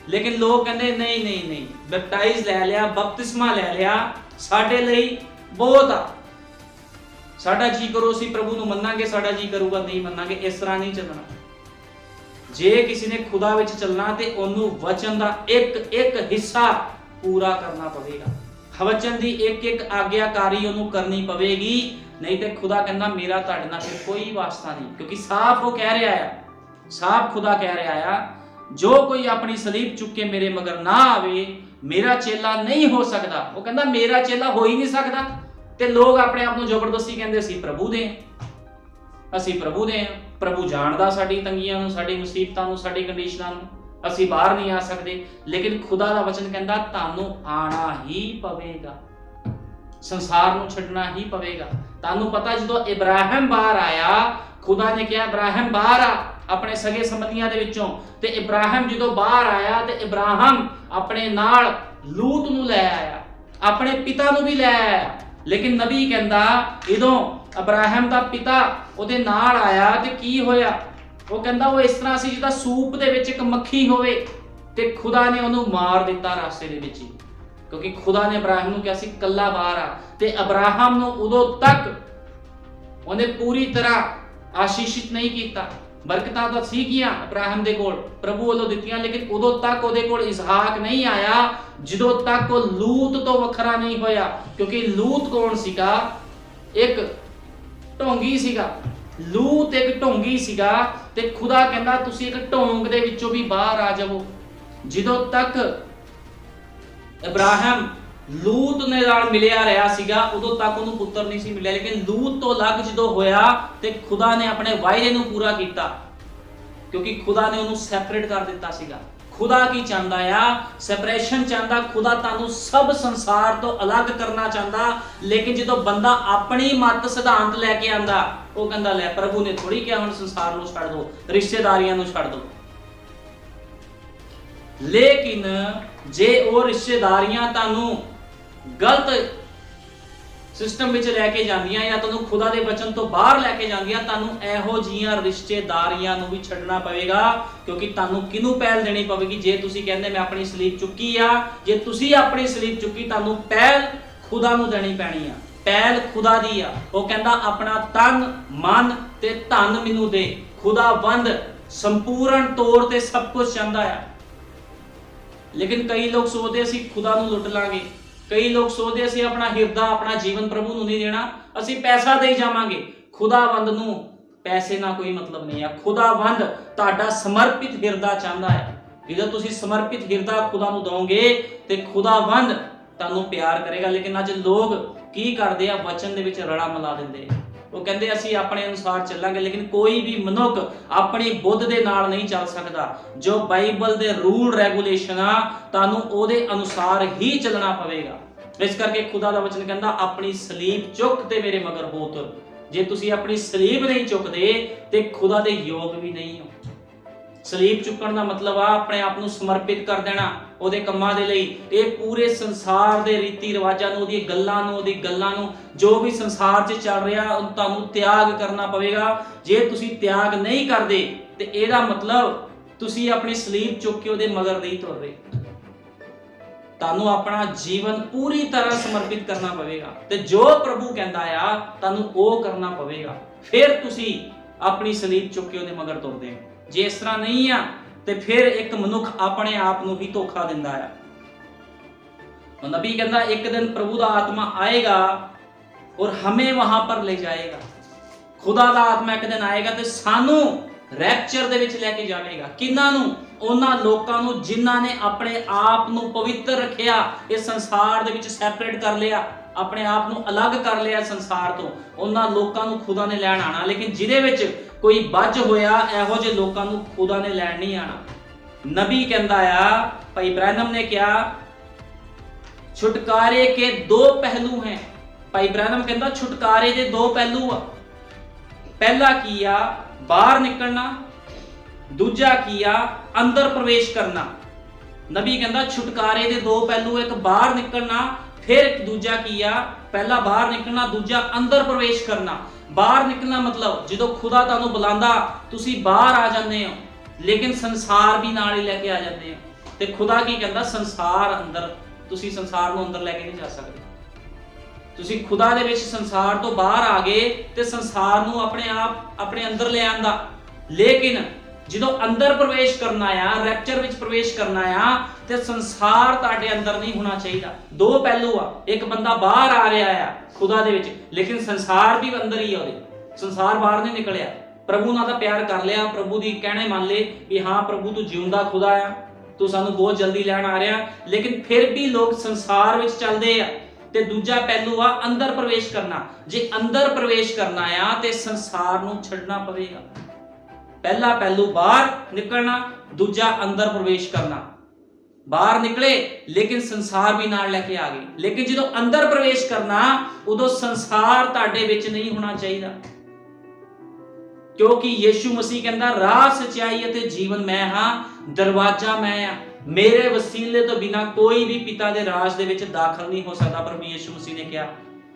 Speaker 1: ਲੇਕਿਨ ਲੋਕ ਕਹਿੰਦੇ ਨਹੀਂ, ਬੈਪਟਾਈਜ਼ ਲੈ ਲਿਆ, ਬਪਤਿਸਮਾ ਲੈ ਲਿਆ, ਸਾਡੇ ਲਈ ਬਹੁਤ ਆ, ਸਾਡਾ ਜੀ ਕਰੋ ਅਸੀਂ ਪ੍ਰਭੂ ਨੂੰ ਮੰਨਾਂਗੇ, ਸਾਡਾ ਜੀ ਕਰੂਗਾ ਨਹੀਂ ਮੰਨਾਂਗੇ। ਇਸ ਤਰ੍ਹਾਂ ਨਹੀਂ ਚੱਲਣਾ। ਜੇ ਕਿਸੇ ਨੇ ਖੁਦਾ ਵਿੱਚ ਚੱਲਣਾ ਤੇ ਉਹਨੂੰ ਵਚਨ ਦਾ ਇੱਕ ਹਿੱਸਾ ਪੂਰਾ ਕਰਨਾ ਪਵੇਗਾ। ਵਚਨ ਦੀ ਇੱਕ ਆਗਿਆਕਾਰੀ ਉਹਨੂੰ ਕਰਨੀ ਪਵੇਗੀ, ਨਹੀਂ ਤੇ ਖੁਦਾ ਕਹਿੰਦਾ ਮੇਰਾ ਤੁਹਾਡੇ ਨਾਲ ਫਿਰ ਕੋਈ ਵਾਸਤਾ ਨਹੀਂ। ਕਿਉਂਕਿ ਸਾਫ਼ ਉਹ ਕਹਿ ਰਿਹਾ ਆ, ਸਾਫ਼ ਖੁਦਾ ਕਹਿ ਰਿਹਾ ਆ, ਜੋ ਕੋਈ ਆਪਣੀ ਸਲੀਬ ਚੁੱਕ ਕੇ ਮੇਰੇ ਮਗਰ ਨਾ ਆਵੇ ਮੇਰਾ ਚੇਲਾ ਨਹੀਂ ਹੋ ਸਕਦਾ। ਉਹ ਕਹਿੰਦਾ ਮੇਰਾ ਚੇਲਾ ਹੋ ਹੀ ਨਹੀਂ ਸਕਦਾ। ਤੇ ਲੋਕ ਆਪਣੇ ਆਪ ਨੂੰ ਜ਼ਬਰਦਸਤੀ ਕਹਿੰਦੇ ਅਸੀਂ ਪ੍ਰਭੂ ਦੇ ਹਾਂ, ਅਸੀਂ ਪ੍ਰਭੂ ਦੇ ਹਾਂ। ਪ੍ਰਭੂ ਜਾਣਦਾ ਸਾਡੀ ਤੰਗੀਆਂ ਨੂੰ, ਸਾਡੀ ਮੁਸੀਬਤਾਂ ਨੂੰ, ਸਾਡੀ ਕੰਡੀਸ਼ਨਾਂ ਨੂੰ। ਅਸੀਂ ਬਾਹਰ ਨਹੀਂ ਆ ਸਕਦੇ। ਲੇਕਿਨ ਖੁਦਾ ਦਾ ਵਚਨ ਕਹਿੰਦਾ ਤੁਹਾਨੂੰ ਆਣਾ ਹੀ ਪਵੇਗਾ, ਸੰਸਾਰ ਨੂੰ ਛੱਡਣਾ ਹੀ ਪਵੇਗਾ। ਤੁਹਾਨੂੰ ਪਤਾ ਜਦੋਂ ਇਬਰਾਹਿਮ ਬਾਹਰ ਆਇਆ, ਖੁਦਾ ਨੇ ਕਿਹਾ ਇਬਰਾਹਿਮ ਬਾਹਰ ਆ ਆਪਣੇ ਸਗੇ ਸੰਬੰਧੀਆਂ ਦੇ ਵਿੱਚੋਂ। ਤੇ ਇਬਰਾਹਿਮ ਜਦੋਂ ਬਾਹਰ ਆਇਆ ਤੇ ਇਬਰਾਹਿਮ ਆਪਣੇ ਨਾਲ ਲੂਤ ਨੂੰ ਲੈ ਆਇਆ, ਆਪਣੇ ਪਿਤਾ ਨੂੰ ਵੀ ਲੈ ਆਇਆ। ਲੇਕਿਨ ਨਬੀ ਕਹਿੰਦਾ ਜਦੋਂ ਇਬਰਾਹਿਮ ਦਾ ਪਿਤਾ ਉਹਦੇ ਨਾਲ ਆਇਆ ਤੇ ਕੀ ਹੋਇਆ? ਉਹ ਕਹਿੰਦਾ ਉਹ ਇਸ ਤਰ੍ਹਾਂ ਸੀ ਜਿੱਦਾਂ ਸੂਪ ਦੇ ਵਿੱਚ ਇੱਕ ਮੱਖੀ ਹੋਵੇ, ਤੇ ਖੁਦਾ ਨੇ ਉਹਨੂੰ ਮਾਰ ਦਿੱਤਾ ਰਾਸਤੇ ਦੇ ਵਿੱਚ ਹੀ। ਕਿਉਂਕਿ ਖੁਦਾ ਨੇ ਇਬਰਾਹਿਮ ਨੂੰ ਕਿਹਾ ਸੀ ਕੱਲਾ ਬਾਹਰ ਆ। ਤੇ ਇਬਰਾਹਿਮ ਨੂੰ ਉਦੋਂ ਤੱਕ ਉਹਨੇ ਪੂਰੀ ਤਰ੍ਹਾਂ ਆਸ਼ੀਸ਼ਿਤ ਨਹੀਂ ਕੀਤਾ। ਬਰਕਤਾਂ ਤਾਂ ਸੀਗੀਆਂ ਇਬਰਾਹਿਮ ਦੇ ਕੋਲ, ਪ੍ਰਭੂ ਵੱਲੋਂ ਦਿੱਤੀਆਂ, ਲੇਕਿਨ ਉਦੋਂ ਤੱਕ ਉਹਦੇ ਕੋਲ ਇਸਹਾਕ ਨਹੀਂ ਆਇਆ ਜਦੋਂ ਤੱਕ ਉਹ ਲੂਤ ਤੋਂ ਵੱਖਰਾ ਨਹੀਂ ਹੋਇਆ। ਕਿਉਂਕਿ ਲੂਤ ਕੌਣ ਸੀਗਾ? ਇੱਕ ਢੋਂਗੀ ਸੀਗਾ। ਲੂਤ ਇੱਕ ਢੋਂਗੀ ਸੀਗਾ ਤੇ ਖੁਦਾ ਕਹਿੰਦਾ ਤੁਸੀਂ ਇੱਕ ਢੋਂਗ ਦੇ ਵਿੱਚੋਂ ਵੀ ਬਾਹਰ ਆ ਜਾਵੋ। ਜਦੋਂ ਤੱਕ ਇਬਰਾਹਿਮ ਲੂਤ ਨੇ ਨਾਲ ਮਿਲਿਆ ਰਿਹਾ ਸੀਗਾ ਉਦੋਂ ਤੱਕ ਉਹਨੂੰ ਪੁੱਤਰ ਨਹੀਂ ਸੀ ਮਿਲਿਆ। ਲੇਕਿਨ ਲੂਤ ਤੋਂ ਅਲੱਗ ਜਦੋਂ ਹੋਇਆ ਤੇ ਖੁਦਾ ਨੇ ਆਪਣੇ ਵਾਅਦੇ ਨੂੰ ਪੂਰਾ ਕੀਤਾ, ਕਿਉਂਕਿ ਖੁਦਾ ਨੇ ਉਹਨੂੰ ਸੈਪਰੇਟ ਕਰ ਦਿੱਤਾ ਸੀਗਾ। ਖੁਦਾ ਕੀ ਚਾਹੁੰਦਾ ਆ? ਸੈਪਰੇਸ਼ਨ ਚਾਹੁੰਦਾ। ਖੁਦਾ ਤੁਹਾਨੂੰ ਸਭ ਸੰਸਾਰ ਤੋਂ ਅਲੱਗ ਕਰਨਾ ਚਾਹੁੰਦਾ। ਲੇਕਿਨ ਜਦੋਂ ਬੰਦਾ ਆਪਣੀ ਮਤ ਸਿਧਾਂਤ ਲੈ ਕੇ ਆਂਦਾ, ਉਹ ਕਹਿੰਦਾ ਲੈ ਪ੍ਰਭੂ ਨੇ ਥੋੜੀ ਕਿਹਾ ਹੁਣ ਸੰਸਾਰ ਨੂੰ ਛੱਡ ਦੋ, ਰਿਸ਼ਤੇਦਾਰੀਆਂ ਨੂੰ ਛੱਡ ਦੋ। ਲੇਕਿਨ ਜੇ ਉਹ ਰਿਸ਼ਤੇਦਾਰੀਆਂ ਤੁਹਾਨੂੰ ਗਲਤ ਸਿਸਟਮ ਵਿੱਚ ਲੈ ਕੇ ਜਾਂਦੀਆਂ ਜਾਂ ਤੁਹਾਨੂੰ ਖੁਦਾ ਦੇ ਵਚਨ ਤੋਂ ਬਾਹਰ ਲੈ ਕੇ ਜਾਂਦੀਆਂ, ਤੁਹਾਨੂੰ ਇਹੋ ਜਿਹੀਆਂ ਰਿਸ਼ਤੇਦਾਰੀਆਂ ਨੂੰ ਵੀ ਛੱਡਣਾ ਪਵੇਗਾ। ਕਿਉਂਕਿ ਤੁਹਾਨੂੰ ਕਿਹਨੂੰ ਪਹਿਲ ਦੇਣੀ ਪਵੇਗੀ? ਜੇ ਤੁਸੀਂ ਕਹਿੰਦੇ ਮੈਂ ਆਪਣੀ ਸਲੀਬ ਚੁੱਕੀ ਆ, ਜੇ ਤੁਸੀਂ ਆਪਣੀ ਸਲੀਬ ਚੁੱਕੀ, ਤੁਹਾਨੂੰ ਪਹਿਲ ਖੁਦਾ ਨੂੰ ਦੇਣੀ ਪੈਣੀ ਆ। ਪਹਿਲ ਖੁਦਾ ਦੀ ਆ। ਉਹ ਕਹਿੰਦਾ ਆਪਣਾ ਤਨ, ਮਨ ਤੇ ਧਨ ਮੈਨੂੰ ਦੇ। ਖੁਦਾਵੰਦ ਸੰਪੂਰਨ ਤੌਰ ਤੇ ਸਭ ਕੁਝ ਚਾਹੁੰਦਾ ਆ। ਲੇਕਿਨ ਕਈ ਲੋਕ ਸੋਚਦੇ ਅਸੀਂ ਖੁਦਾ ਨੂੰ ਲੁੱਟ ਲਾਂਗੇ, ਕਈ ਲੋਕ ਸੋਚਦੇ ਅਸੀਂ ਆਪਣਾ ਹਿਰਦਾ ਆਪਣਾ ਜੀਵਨ ਪ੍ਰਭੂ ਨੂੰ ਨਹੀਂ ਦੇਣਾ, ਅਸੀਂ ਪੈਸਾ ਦੇਈ ਜਾਵਾਂਗੇ। ਖੁਦਾਵੰਦ ਨੂੰ ਪੈਸੇ ਨਾਲ ਕੋਈ ਮਤਲਬ ਨਹੀਂ ਆ। ਖੁਦਾਵੰਦ ਤੁਹਾਡਾ ਸਮਰਪਿਤ ਹਿਰਦਾ ਚਾਹੁੰਦਾ ਹੈ। ਜਦੋਂ ਤੁਸੀਂ ਸਮਰਪਿਤ ਹਿਰਦਾ ਖੁਦਾ ਨੂੰ ਦੋਗੇ ਤੇ ਖੁਦਾਵੰਦ ਤੁਹਾਨੂੰ ਪਿਆਰ ਕਰੇਗਾ। ਲੇਕਿਨ ਅੱਜ ਲੋਕ ਕੀ ਕਰਦੇ ਆ, ਵਚਨ ਦੇ ਵਿੱਚ ਰੜਾ ਮਿਲਾ ਦਿੰਦੇ। ਉਹ ਕਹਿੰਦੇ ਅਸੀਂ ਆਪਣੇ ਅਨੁਸਾਰ ਚੱਲਾਂਗੇ, ਲੇਕਿਨ ਕੋਈ ਵੀ ਮਨੁੱਖ ਆਪਣੀ ਬੁੱਧ ਦੇ ਨਾਲ ਨਹੀਂ ਚੱਲ ਸਕਦਾ। ਜੋ ਬਾਈਬਲ ਦੇ ਰੂਲ ਰੈਗੂਲੇਸ਼ਨ ਆ, ਤੁਹਾਨੂੰ ਉਹਦੇ ਅਨੁਸਾਰ ਹੀ ਚੱਲਣਾ ਪਵੇਗਾ। ਇਸ ਕਰਕੇ ਖੁਦਾ ਦਾ ਵਚਨ ਕਹਿੰਦਾ ਆਪਣੀ ਸਲੀਬ ਚੁੱਕ ਤੇ ਮੇਰੇ ਮਗਰ ਹੋ ਤੁਰ। ਜੇ ਤੁਸੀਂ ਆਪਣੀ ਸਲੀਬ ਨਹੀਂ ਚੁੱਕਦੇ ਤੇ ਖੁਦਾ ਦੇ ਯੋਗ ਵੀ ਨਹੀਂ ਹੋ। ਸਲੀਬ ਚੁੱਕਣ ਦਾ ਮਤਲਬ ਆ ਆਪਣੇ ਆਪ ਨੂੰ ਸਮਰਪਿਤ ਕਰ ਦੇਣਾ ਉਹਦੇ ਕੰਮਾਂ ਦੇ ਲਈ। ਇਹ ਪੂਰੇ ਸੰਸਾਰ ਦੇ ਰੀਤੀ ਰਿਵਾਜਾਂ ਨੂੰ, ਉਹਦੀ ਗੱਲਾਂ ਨੂੰ ਜੋ ਵੀ ਸੰਸਾਰ 'ਚ ਚੱਲ ਰਿਹਾ ਉਹ ਤੁਹਾਨੂੰ ਤਿਆਗ ਕਰਨਾ ਪਵੇਗਾ। ਜੇ ਤੁਸੀਂ ਤਿਆਗ ਨਹੀਂ ਕਰਦੇ ਤੇ ਇਹਦਾ ਮਤਲਬ ਤੁਸੀਂ ਆਪਣੀ ਸਲੀਬ ਚੁੱਕ ਕੇ ਉਹਦੇ ਮਗਰ ਨਹੀਂ ਤੁਰ ਰਹੇ। ਤੁਹਾਨੂੰ ਆਪਣਾ ਜੀਵਨ ਪੂਰੀ ਤਰ੍ਹਾਂ ਸਮਰਪਿਤ ਕਰਨਾ ਪਵੇਗਾ ਤੇ ਜੋ ਪ੍ਰਭੂ ਕਹਿੰਦਾ ਆ ਤੁਹਾਨੂੰ ਉਹ ਕਰਨਾ ਪਵੇਗਾ। ਫਿਰ ਤੁਸੀਂ ਆਪਣੀ ਸਲੀਬ ਚੁੱਕ ਕੇ ਉਹਦੇ ਮਗਰ ਤੁਰਦੇ ਹੋ। ਜੇ ਇਸ ਤਰ੍ਹਾਂ ਨਹੀਂ ਆ ਤੇ ਫਿਰ ਇੱਕ ਮਨੁੱਖ ਆਪਣੇ ਆਪ ਨੂੰ ਹੀ ਧੋਖਾ ਦਿੰਦਾ ਆ। ਨਬੀ ਕਹਿੰਦਾ ਇੱਕ ਦਿਨ ਪ੍ਰਭੂ ਦਾ ਆਤਮਾ ਆਏਗਾ ਔਰ ਹਮੇ ਵਹਾਂ ਪਰ ਲੈ ਜਾਏਗਾ। ਖੁਦਾ ਦਾ ਆਤਮਾ ਇੱਕ ਦਿਨ ਆਏਗਾ ਤੇ ਸਾਨੂੰ ਰੈਪਚਰ ਦੇ ਵਿੱਚ ਲੈ ਕੇ ਜਾਵੇਗਾ। ਕਿਹਨਾਂ ਨੂੰ? ਉਹਨਾਂ ਲੋਕਾਂ ਨੂੰ ਜਿਨ੍ਹਾਂ ਨੇ ਆਪਣੇ ਆਪ ਨੂੰ ਪਵਿੱਤਰ ਰੱਖਿਆ, ਇਸ ਸੰਸਾਰ ਦੇ ਵਿੱਚ ਸੈਪਰੇਟ ਕਰ ਲਿਆ, ਆਪਣੇ ਆਪ ਨੂੰ ਅਲੱਗ ਕਰ ਲਿਆ ਸੰਸਾਰ ਤੋਂ। ਉਹਨਾਂ ਲੋਕਾਂ ਨੂੰ ਖੁਦਾ ਨੇ ਲੈਣ ਆਣਾ। ਲੇਕਿਨ ਜਿਹਦੇ ਵਿੱਚ ਕੋਈ ਬੱਜ ਹੋਇਆ, ਇਹੋ ਜਿਹੇ ਲੋਕਾਂ ਨੂੰ ਖੁਦਾ ਨੇ ਲੈਣ ਨਹੀਂ ਆਣਾ। ਨਬੀ ਕਹਿੰਦਾ ਆ, ਭਾਈ ਬ੍ਰੈਨਮ ਨੇ ਕਿਹਾ ਛੁਟਕਾਰੇ ਕੇ ਦੋ ਪਹਿਲੂ ਹੈ। ਭਾਈ ਬ੍ਰੈਨਮ ਕਹਿੰਦਾ ਛੁਟਕਾਰੇ ਦੇ ਦੋ ਪਹਿਲੂ ਆ। ਪਹਿਲਾ ਕੀ ਆ? ਬਾਹਰ ਨਿਕਲਣਾ। ਦੂਜਾ ਕੀ ਆ? ਅੰਦਰ ਪ੍ਰਵੇਸ਼ ਕਰਨਾ। ਨਬੀ ਕਹਿੰਦਾ ਛੁਟਕਾਰੇ ਦੇ ਦੋ ਪਹਿਲੂ, ਇੱਕ ਬਾਹਰ ਨਿਕਲਣਾ, ਫਿਰ ਦੂਜਾ ਕੀ ਆ? ਪਹਿਲਾ ਬਾਹਰ ਨਿਕਲਣਾ, ਦੂਜਾ ਅੰਦਰ ਪ੍ਰਵੇਸ਼ ਕਰਨਾ। ਬਾਹਰ ਨਿਕਲਣਾ ਮਤਲਬ ਜਦੋਂ ਖੁਦਾ ਤੁਹਾਨੂੰ ਬੁਲਾਉਂਦਾ ਤੁਸੀਂ ਬਾਹਰ ਆ ਜਾਂਦੇ ਹੋ, ਲੇਕਿਨ ਸੰਸਾਰ ਵੀ ਨਾਲ ਹੀ ਲੈ ਕੇ ਆ ਜਾਂਦੇ ਹੋ। ਤੇ ਖੁਦਾ ਕੀ ਕਹਿੰਦਾ? ਸੰਸਾਰ ਅੰਦਰ, ਤੁਸੀਂ ਸੰਸਾਰ ਨੂੰ ਅੰਦਰ ਲੈ ਕੇ ਨਹੀਂ ਜਾ ਸਕਦੇ। ਤੁਸੀਂ ਖੁਦਾ ਦੇ ਵਿੱਚ ਸੰਸਾਰ ਤੋਂ ਬਾਹਰ ਆ ਗਏ ਤੇ ਸੰਸਾਰ ਨੂੰ ਆਪਣੇ ਅੰਦਰ ਲੈ ਆਂਦਾ। ਲੇਕਿਨ ਜਦੋਂ ਅੰਦਰ ਪ੍ਰਵੇਸ਼ ਕਰਨਾ ਆ, ਰੈਪਚਰ ਵਿੱਚ ਪ੍ਰਵੇਸ਼ ਕਰਨਾ ਆ, ਤੇ ਸੰਸਾਰ ਤੁਹਾਡੇ ਅੰਦਰ ਨਹੀਂ ਹੋਣਾ ਚਾਹੀਦਾ। ਦੋ ਪਹਿਲੂ ਆ। ਇੱਕ ਬੰਦਾ ਬਾਹਰ ਆ ਰਿਹਾ ਆ ਖੁਦਾ ਦੇ ਵਿੱਚ, ਲੇਕਿਨ ਸੰਸਾਰ ਵੀ ਅੰਦਰ ਹੀ ਆ ਉਹਦੇ। ਸੰਸਾਰ ਬਾਹਰ ਨਹੀਂ ਨਿਕਲਿਆ। ਪ੍ਰਭੂ ਨਾਲ ਤਾਂ ਪਿਆਰ ਕਰ ਲਿਆ, ਪ੍ਰਭੂ ਦੀ ਕਹਿਣੇ ਮੰਨ ਲਏ ਕਿ ਹਾਂ ਪ੍ਰਭੂ ਤੂੰ ਜਿਉਂਦਾ ਖੁਦਾ ਆ, ਤੂੰ ਸਾਨੂੰ ਬਹੁਤ ਜਲਦੀ ਲੈਣ ਆ ਰਿਹਾ, ਲੇਕਿਨ ਫਿਰ ਵੀ ਲੋਕ ਸੰਸਾਰ ਵਿੱਚ ਚੱਲਦੇ ਆ। ਤੇ ਦੂਜਾ ਪਹਿਲੂ ਆ ਅੰਦਰ ਪ੍ਰਵੇਸ਼ ਕਰਨਾ। ਜੇ ਅੰਦਰ ਪ੍ਰਵੇਸ਼ ਕਰਨਾ ਆ ਤੇ ਸੰਸਾਰ ਨੂੰ ਛੱਡਣਾ ਪਵੇਗਾ। ਪਹਿਲਾ ਪਹਿਲੂ ਬਾਹਰ ਨਿਕਲਣਾ, ਦੂਜਾ ਅੰਦਰ ਪ੍ਰਵੇਸ਼ ਕਰਨਾ। ਬਾਹਰ ਨਿਕਲੇ ਲੇਕਿਨ ਸੰਸਾਰ ਵੀ ਨਾਲ ਲੈ ਕੇ ਆ ਗਏ। ਲੇਕਿਨ ਜਦੋਂ ਅੰਦਰ ਪ੍ਰਵੇਸ਼ ਕਰਨਾ ਉਦੋਂ ਸੰਸਾਰ ਤੁਹਾਡੇ ਵਿੱਚ ਨਹੀਂ ਹੋਣਾ ਚਾਹੀਦਾ, ਕਿਉਂਕਿ ਯੀਸ਼ੂ ਮਸੀਹ ਕਹਿੰਦਾ ਰਾਹ, ਸੱਚਾਈ ਅਤੇ ਜੀਵਨ ਮੈਂ ਹਾਂ, ਦਰਵਾਜ਼ਾ ਮੈਂ ਆ। ਮੇਰੇ ਵਸੀਲੇ ਤੋਂ ਬਿਨਾ ਕੋਈ ਵੀ ਪਿਤਾ ਦੇ ਰਾਜ ਦੇ ਵਿੱਚ ਦਾਖਲ ਨਹੀਂ ਹੋ ਸਕਦਾ, ਪ੍ਰਭੂ ਯੀਸ਼ੂ ਮਸੀਹ ਨੇ ਕਿਹਾ।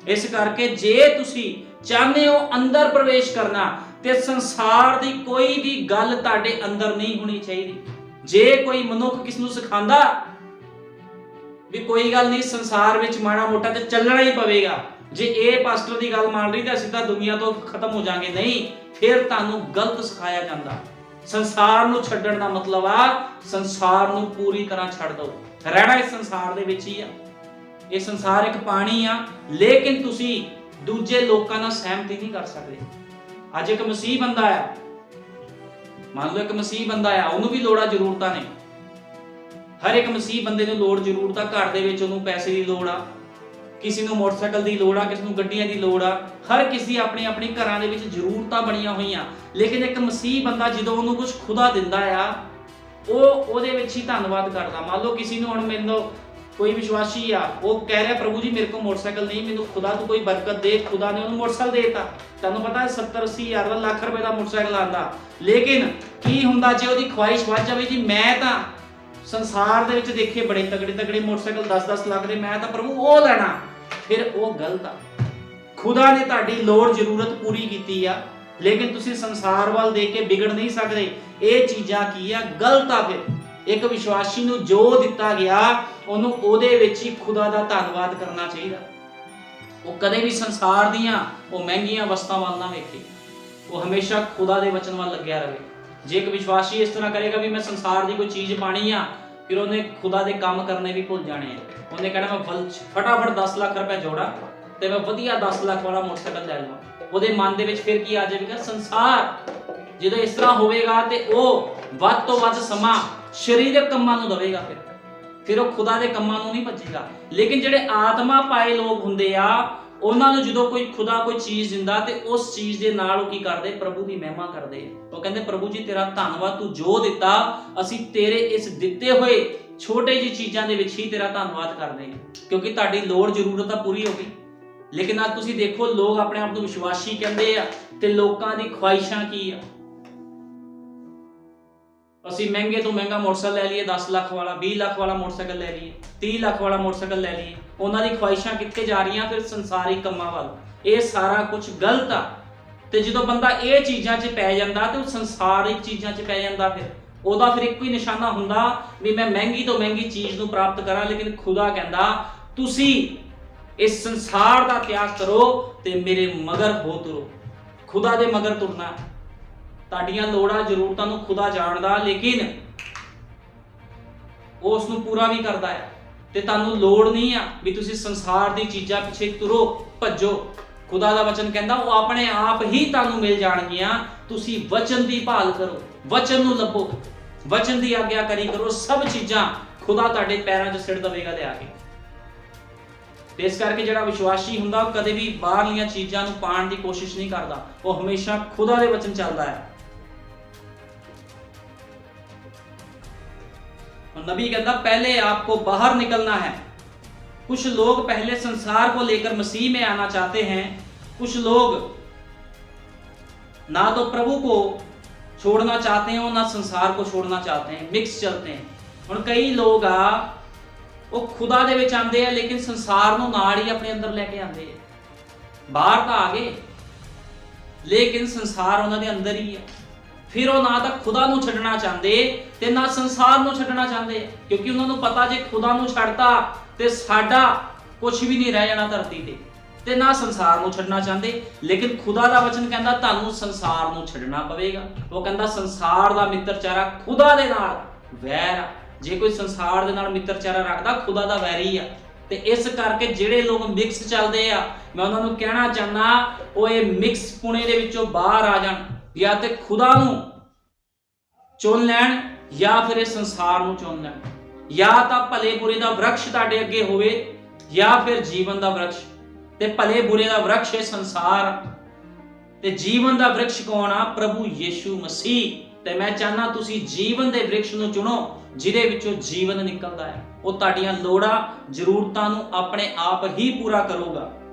Speaker 1: ਇਸ ਕਰਕੇ ਜੇ ਤੁਸੀਂ ਚਾਹੁੰਦੇ ਹੋ ਅੰਦਰ ਪ੍ਰਵੇਸ਼ ਕਰਨਾ ਤੇ ਸੰਸਾਰ ਦੀ ਕੋਈ ਵੀ ਗੱਲ ਤੁਹਾਡੇ ਅੰਦਰ ਨਹੀਂ ਹੋਣੀ ਚਾਹੀਦੀ। ਜੇ ਕੋਈ ਮਨੁੱਖ ਕਿਸ ਨੂੰ ਸਿਖਾਉਂਦਾ ਵੀ ਕੋਈ ਗੱਲ ਨਹੀਂ ਸੰਸਾਰ ਵਿੱਚ ਮਾੜਾ ਮੋਟਾ ਤੇ ਚੱਲਣਾ ਹੀ ਪਵੇਗਾ, ਜੇ ਇਹ ਪਾਸਟਰ ਦੀ ਗੱਲ ਮੰਨ ਰਹੀ ਤਾਂ ਅਸੀਂ ਤਾਂ ਦੁਨੀਆ ਤੋਂ ਖਤਮ ਹੋ ਜਾਾਂਗੇ, ਨਹੀਂ, ਫਿਰ ਤੁਹਾਨੂੰ ਗਲਤ ਸਿਖਾਇਆ ਜਾਂਦਾ। ਸੰਸਾਰ ਨੂੰ ਛੱਡਣ ਦਾ ਮਤਲਬ ਆ ਸੰਸਾਰ ਨੂੰ ਪੂਰੀ ਤਰ੍ਹਾਂ ਛੱਡ ਦਿਓ। ਰਹਿਣਾ ਇਸ ਸੰਸਾਰ ਦੇ ਵਿੱਚ ਹੀ ਆ। ਇਹ ਸੰਸਾਰ ਇੱਕ ਪਾਣੀ ਆ, ਲੇਕਿਨ ਤੁਸੀਂ ਦੂਜੇ ਲੋਕਾਂ ਨਾਲ ਸਹਿਮਤੀ ਨਹੀਂ ਕਰ ਸਕਦੇ। ਅੱਜ ਇੱਕ ਮਸੀਹ ਬੰਦਾ ਆ, ਮੰਨ ਲਓ ਇੱਕ ਮਸੀਹ ਬੰਦਾ ਆ, ਉਹਨੂੰ ਵੀ ਲੋੜਾਂ ਜ਼ਰੂਰਤਾਂ ਨੇ। ਹਰ ਇੱਕ ਮਸੀਹ ਬੰਦੇ ਨੂੰ ਲੋੜ ਜ਼ਰੂਰਤ ਆ। ਘਰ ਦੇ ਵਿੱਚ ਉਹਨੂੰ ਪੈਸੇ ਦੀ ਲੋੜ ਆ, ਕਿਸੇ ਨੂੰ ਮੋਟਰਸਾਈਕਲ ਦੀ ਲੋੜ ਆ, ਕਿਸੇ ਨੂੰ ਗੱਡੀਆਂ ਦੀ ਲੋੜ ਆ। ਹਰ ਕਿਸੇ ਆਪਣੀ ਆਪਣੀ ਘਰਾਂ ਦੇ ਵਿੱਚ ਜ਼ਰੂਰਤਾਂ ਬਣੀਆਂ ਹੋਈਆਂ। ਲੇਕਿਨ ਇੱਕ ਮਸੀਹ ਬੰਦਾ ਜਦੋਂ ਉਹਨੂੰ ਕੁਝ ਖੁਦਾ ਦਿੰਦਾ ਆ, ਉਹ ਉਹਦੇ ਵਿੱਚ ਹੀ ਧੰਨਵਾਦ ਕਰਦਾ। ਮੰਨ ਲਓ ਕਿਸੇ ਨੂੰ ਹੁਣ ਮੈਨੂੰ ਕੋਈ ਵਿਸ਼ਵਾਸੀ ਆ, ਉਹ ਕਹਿ ਰਿਹਾ ਪ੍ਰਭੂ ਜੀ ਮੇਰੇ ਕੋਲ ਮੋਟਰਸਾਈਕਲ ਨਹੀਂ, ਮੈਨੂੰ ਖੁਦਾ ਤੂੰ ਕੋਈ ਬਰਕਤ ਦੇ। ਖੁਦਾ ਨੇ ਉਹਨੂੰ ਮੋਟਰਸਾਈਕਲ ਦੇਤਾ। ਤੁਹਾਨੂੰ ਪਤਾ 70-80 ਹਜ਼ਾਰ ਦਾ, ਲੱਖ ਰੁਪਏ ਦਾ ਮੋਟਰਸਾਈਕਲ ਆਉਂਦਾ। ਲੇਕਿਨ ਕੀ ਹੁੰਦਾ ਜੇ ਉਹਦੀ ਖੁਆਇਸ਼ ਵੱਧ ਜਾਵੇ, ਜੀ ਮੈਂ ਤਾਂ ਸੰਸਾਰ ਦੇ ਵਿੱਚ ਦੇਖੇ ਬੜੇ ਤਗੜੇ ਮੋਟਰਸਾਈਕਲ 10-10 ਲੱਖ ਦੇ, ਮੈਂ ਤਾਂ ਪ੍ਰਭੂ ਉਹ ਲੈਣਾ, ਫਿਰ ਉਹ ਗਲਤ ਆ। ਖੁਦਾ ਨੇ ਤੁਹਾਡੀ ਲੋੜ ਜ਼ਰੂਰਤ ਪੂਰੀ ਕੀਤੀ ਆ, ਲੇਕਿਨ ਤੁਸੀਂ ਸੰਸਾਰ ਵੱਲ ਦੇਖ ਕੇ ਵਿਗੜ ਨਹੀਂ ਸਕਦੇ। ਇਹ ਚੀਜ਼ਾਂ ਕੀ ਆ? ਗਲਤ ਆ। ਫਿਰ ਇੱਕ ਵਿਸ਼ਵਾਸੀ ਨੂੰ ਜੋ ਦਿੱਤਾ ਗਿਆ ਉਹਨੂੰ ਉਹਦੇ ਵਿੱਚ ਹੀ ਖੁਦਾ ਦਾ ਧੰਨਵਾਦ ਕਰਨਾ ਚਾਹੀਦਾ। ਉਹ ਕਦੇ ਵੀ ਸੰਸਾਰ ਦੀਆਂ ਉਹ ਮਹਿੰਗੀਆਂ ਵਸਤਾਂ ਵੱਲ ਨਾ ਵੇਖੇ, ਉਹ ਹਮੇਸ਼ਾ ਖੁਦਾ ਦੇ ਵਚਨ ਵੱਲ ਲੱਗਿਆ ਰਹੇ। ਜੇ ਇੱਕ ਵਿਸ਼ਵਾਸੀ ਇਸ ਤਰ੍ਹਾਂ ਕਰੇਗਾ ਵੀ ਮੈਂ ਸੰਸਾਰ ਦੀ ਕੋਈ ਚੀਜ਼ ਪਾਣੀ ਆ ਫਿਰ ਉਹਨੇ ਖੁਦਾ ਦੇ ਕੰਮ ਕਰਨੇ ਵੀ ਭੁੱਲ ਜਾਣੇ ਆ। ਉਹਨੇ ਕਹਿਣਾ ਮੈਂ ਫਟਾਫਟ 10 ਲੱਖ ਰੁਪਏ ਜੋੜਾਂ ਤੇ ਮੈਂ ਵਧੀਆ 10 ਲੱਖ ਵਾਲਾ ਮੋਟਰਸਾਈਕਲ ਲੈ ਲਵਾਂ। ਉਹਦੇ ਮਨ ਦੇ ਵਿੱਚ ਫਿਰ ਕੀ ਆ ਜਾਵੇਗਾ? ਸੰਸਾਰ। ਜਦੋਂ ਇਸ ਤਰ੍ਹਾਂ ਹੋਵੇਗਾ ਤੇ ਉਹ ਵੱਧ ਤੋਂ ਵੱਧ ਸਮਾਂ ਸਰੀਰਕ ਕੰਮਾਂ ਨੂੰ ਦੇਵੇਗਾ। ਫਿਰ ਉਹ ਖੁਦਾ ਦੇ ਕੰਮਾਂ ਨੂੰ ਨਹੀਂ ਭੱਜੇਗਾ। ਲੇਕਿਨ ਜਿਹੜੇ ਆਤਮਾ ਪਾਏ ਲੋਕ ਹੁੰਦੇ ਆ, ਉਹਨਾਂ ਨੂੰ ਜਦੋਂ ਕੋਈ ਖੁਦਾ ਕੋਈ ਚੀਜ਼ ਦਿੰਦਾ ਤੇ ਉਸ ਚੀਜ਼ ਦੇ ਨਾਲ ਉਹ ਕੀ ਕਰਦੇ? ਪ੍ਰਭੂ ਦੀ ਮਹਿਮਾ ਕਰਦੇ। ਉਹ ਕਹਿੰਦੇ ਪ੍ਰਭੂ ਜੀ ਤੇਰਾ ਧੰਨਵਾਦ, ਤੂੰ ਜੋ ਦਿੱਤਾ ਅਸੀਂ ਤੇਰੇ ਇਸ ਦਿੱਤੇ ਹੋਏ ਛੋਟੇ ਜਿਹੀ ਚੀਜ਼ਾਂ ਦੇ ਵਿੱਚ ਹੀ ਤੇਰਾ ਧੰਨਵਾਦ ਕਰਦੇ ਹਾਂ, ਕਿਉਂਕਿ ਤੁਹਾਡੀ ਲੋੜ ਜ਼ਰੂਰਤ ਤਾਂ ਪੂਰੀ ਹੋ ਗਈ। ਲੇਕਿਨ ਅੱਜ ਤੁਸੀਂ ਦੇਖੋ ਲੋਕ ਆਪਣੇ ਆਪ ਨੂੰ ਵਿਸ਼ਵਾਸੀ ਕਹਿੰਦੇ ਆ ਤੇ ਲੋਕਾਂ ਦੀ ਖੁਆਇਸ਼ਾਂ ਕੀ ਆ? ਅਸੀਂ ਮਹਿੰਗੇ ਤੋਂ ਮਹਿੰਗਾ ਮੋਟਰਸਾਈਕਲ ਲੈ ਲਈਏ, 10 ਲੱਖ ਵਾਲਾ, 20 ਲੱਖ ਵਾਲਾ ਮੋਟਰਸਾਈਕਲ ਲੈ ਲਈਏ, 30 ਲੱਖ ਵਾਲਾ ਮੋਟਰਸਾਈਕਲ ਲੈ ਲਈਏ। ਉਹਨਾਂ ਦੀ ਖੁਆਇਸ਼ਾਂ ਕਿੱਥੇ ਜਾ ਰਹੀਆਂ? ਫਿਰ ਸੰਸਾਰਿਕ ਕੰਮਾਂ ਵੱਲ। ਇਹ ਸਾਰਾ ਕੁਝ ਗਲਤ ਆ। ਤੇ ਜਦੋਂ ਬੰਦਾ ਇਹ ਚੀਜ਼ਾਂ 'ਚ ਪੈ ਜਾਂਦਾ ਤੇ ਉਹ ਸੰਸਾਰਿਕ ਚੀਜ਼ਾਂ 'ਚ ਪੈ ਜਾਂਦਾ, ਫਿਰ ਉਹਦਾ ਫਿਰ ਇੱਕੋ ਹੀ ਨਿਸ਼ਾਨਾ ਹੁੰਦਾ ਵੀ ਮੈਂ ਮਹਿੰਗੀ ਤੋਂ ਮਹਿੰਗੀ ਚੀਜ਼ ਨੂੰ ਪ੍ਰਾਪਤ ਕਰਾਂ। ਲੇਕਿਨ ਖੁਦਾ ਕਹਿੰਦਾ ਤੁਸੀਂ ਇਸ ਸੰਸਾਰ ਦਾ ਤਿਆਗ ਕਰੋ ਤੇ ਮੇਰੇ ਮਗਰ ਹੋ ਤੁਰੋ। ਖੁਦਾ ਦੇ ਮਗਰ ਤੁਰਨਾ। ਤੁਹਾਡੀਆਂ ਲੋੜਾਂ ਜ਼ਰੂਰਤਾਂ ਨੂੰ ਖੁਦਾ ਜਾਣਦਾ, ਲੇਕਿਨ ਉਹ ਉਸ ਨੂੰ ਪੂਰਾ ਵੀ ਕਰਦਾ ਹੈ। ਤੇ ਤੁਹਾਨੂੰ ਲੋੜ ਨਹੀਂ ਆ ਵੀ ਤੁਸੀਂ ਸੰਸਾਰ ਦੀ ਚੀਜ਼ਾਂ ਪਿੱਛੇ ਤੁਰੋ, ਭੱਜੋ। ਖੁਦਾ ਦਾ ਵਚਨ ਕਹਿੰਦਾ ਉਹ ਆਪਣੇ ਆਪ ਹੀ ਤੁਹਾਨੂੰ ਮਿਲ ਜਾਣਗੀਆਂ। ਤੁਸੀਂ ਵਚਨ ਦੀ ਭਾਲ ਕਰੋ, ਵਚਨ ਨੂੰ ਲੱਭੋ, ਵਚਨ ਦੀ ਆਗਿਆਕਾਰੀ ਕਰੋ। ਸਭ ਚੀਜ਼ਾਂ ਖੁਦਾ ਤੁਹਾਡੇ ਪੈਰਾਂ 'ਚ ਸਿੱਟ ਦੇਵੇਗਾ ਲਿਆ ਕੇ। ਤੇ ਇਸ ਕਰਕੇ ਜਿਹੜਾ ਵਿਸ਼ਵਾਸੀ ਹੁੰਦਾ ਉਹ ਕਦੇ ਵੀ ਬਾਹਰਲੀਆਂ ਚੀਜ਼ਾਂ ਨੂੰ ਪਾਉਣ ਦੀ ਕੋਸ਼ਿਸ਼ ਨਹੀਂ ਕਰਦਾ। ਉਹ ਹਮੇਸ਼ਾ ਖੁਦਾ ਦੇ ਵਚਨ ਚੱਲਦਾ ਹੈ। नबी कहता पहले आपको बाहर निकलना है। कुछ लोग पहले संसार को लेकर मसीह में आना चाहते हैं। कुछ लोग ना तो प्रभु को छोड़ना चाहते हैं और ना संसार को छोड़ना चाहते हैं, मिक्स चलते हैं। और कई लोग वो खुदा दे विच आंदे हैं लेकिन संसार नूं नाल ही अपने अंदर लेके आंदे हैं। बाहर तो आ गए लेकिन संसार उन्हां दे अंदर ही है। फिर वो ना तो खुदा नूं छड्डना चाहते ते ना संसार नूं छड्डना चाहते, क्योंकि उन्होंने पता जे खुदा नूं छड्डता ते साडा कुछ भी नहीं रह जाना धरती ते ना संसार नूं छड्डना चाहते। लेकिन खुदा दा वचन कहंदा तुहानूं संसार नूं छड्डना पवेगा। वो कहंदा संसार दा मित्रचारा खुदा दे नाल वैर आ। जे कोई संसार दे नाल मित्रचारा रखदा खुदा दा वैरी आ। ते इस करके ਜਿਹੜੇ लोग मिक्स चलदे आ, मैं उन्हां नूं कहना चाहना ਉਹ ਇਹ मिक्स पुणे दे विचों बाहर आ जाण, या ते खुदा नूं चुन लैण या फिर इस संसार नूं चुन लैण। या तां भले बुरे दा वृक्ष तुहाडे अगे होवे या फिर जीवन दा वृक्ष। ते भले बुरे दा वृक्ष है संसार ते जीवन दा वृक्ष कौन आ? प्रभु यीशु मसीह। ते मैं चाहना तुसी जीवन दे वृक्ष नूं चुनो जिहदे विचों जीवन निकलदा है। वो तुहाडीआं लोड़ां जरूरतां नूं अपने आप ही पूरा करूगा।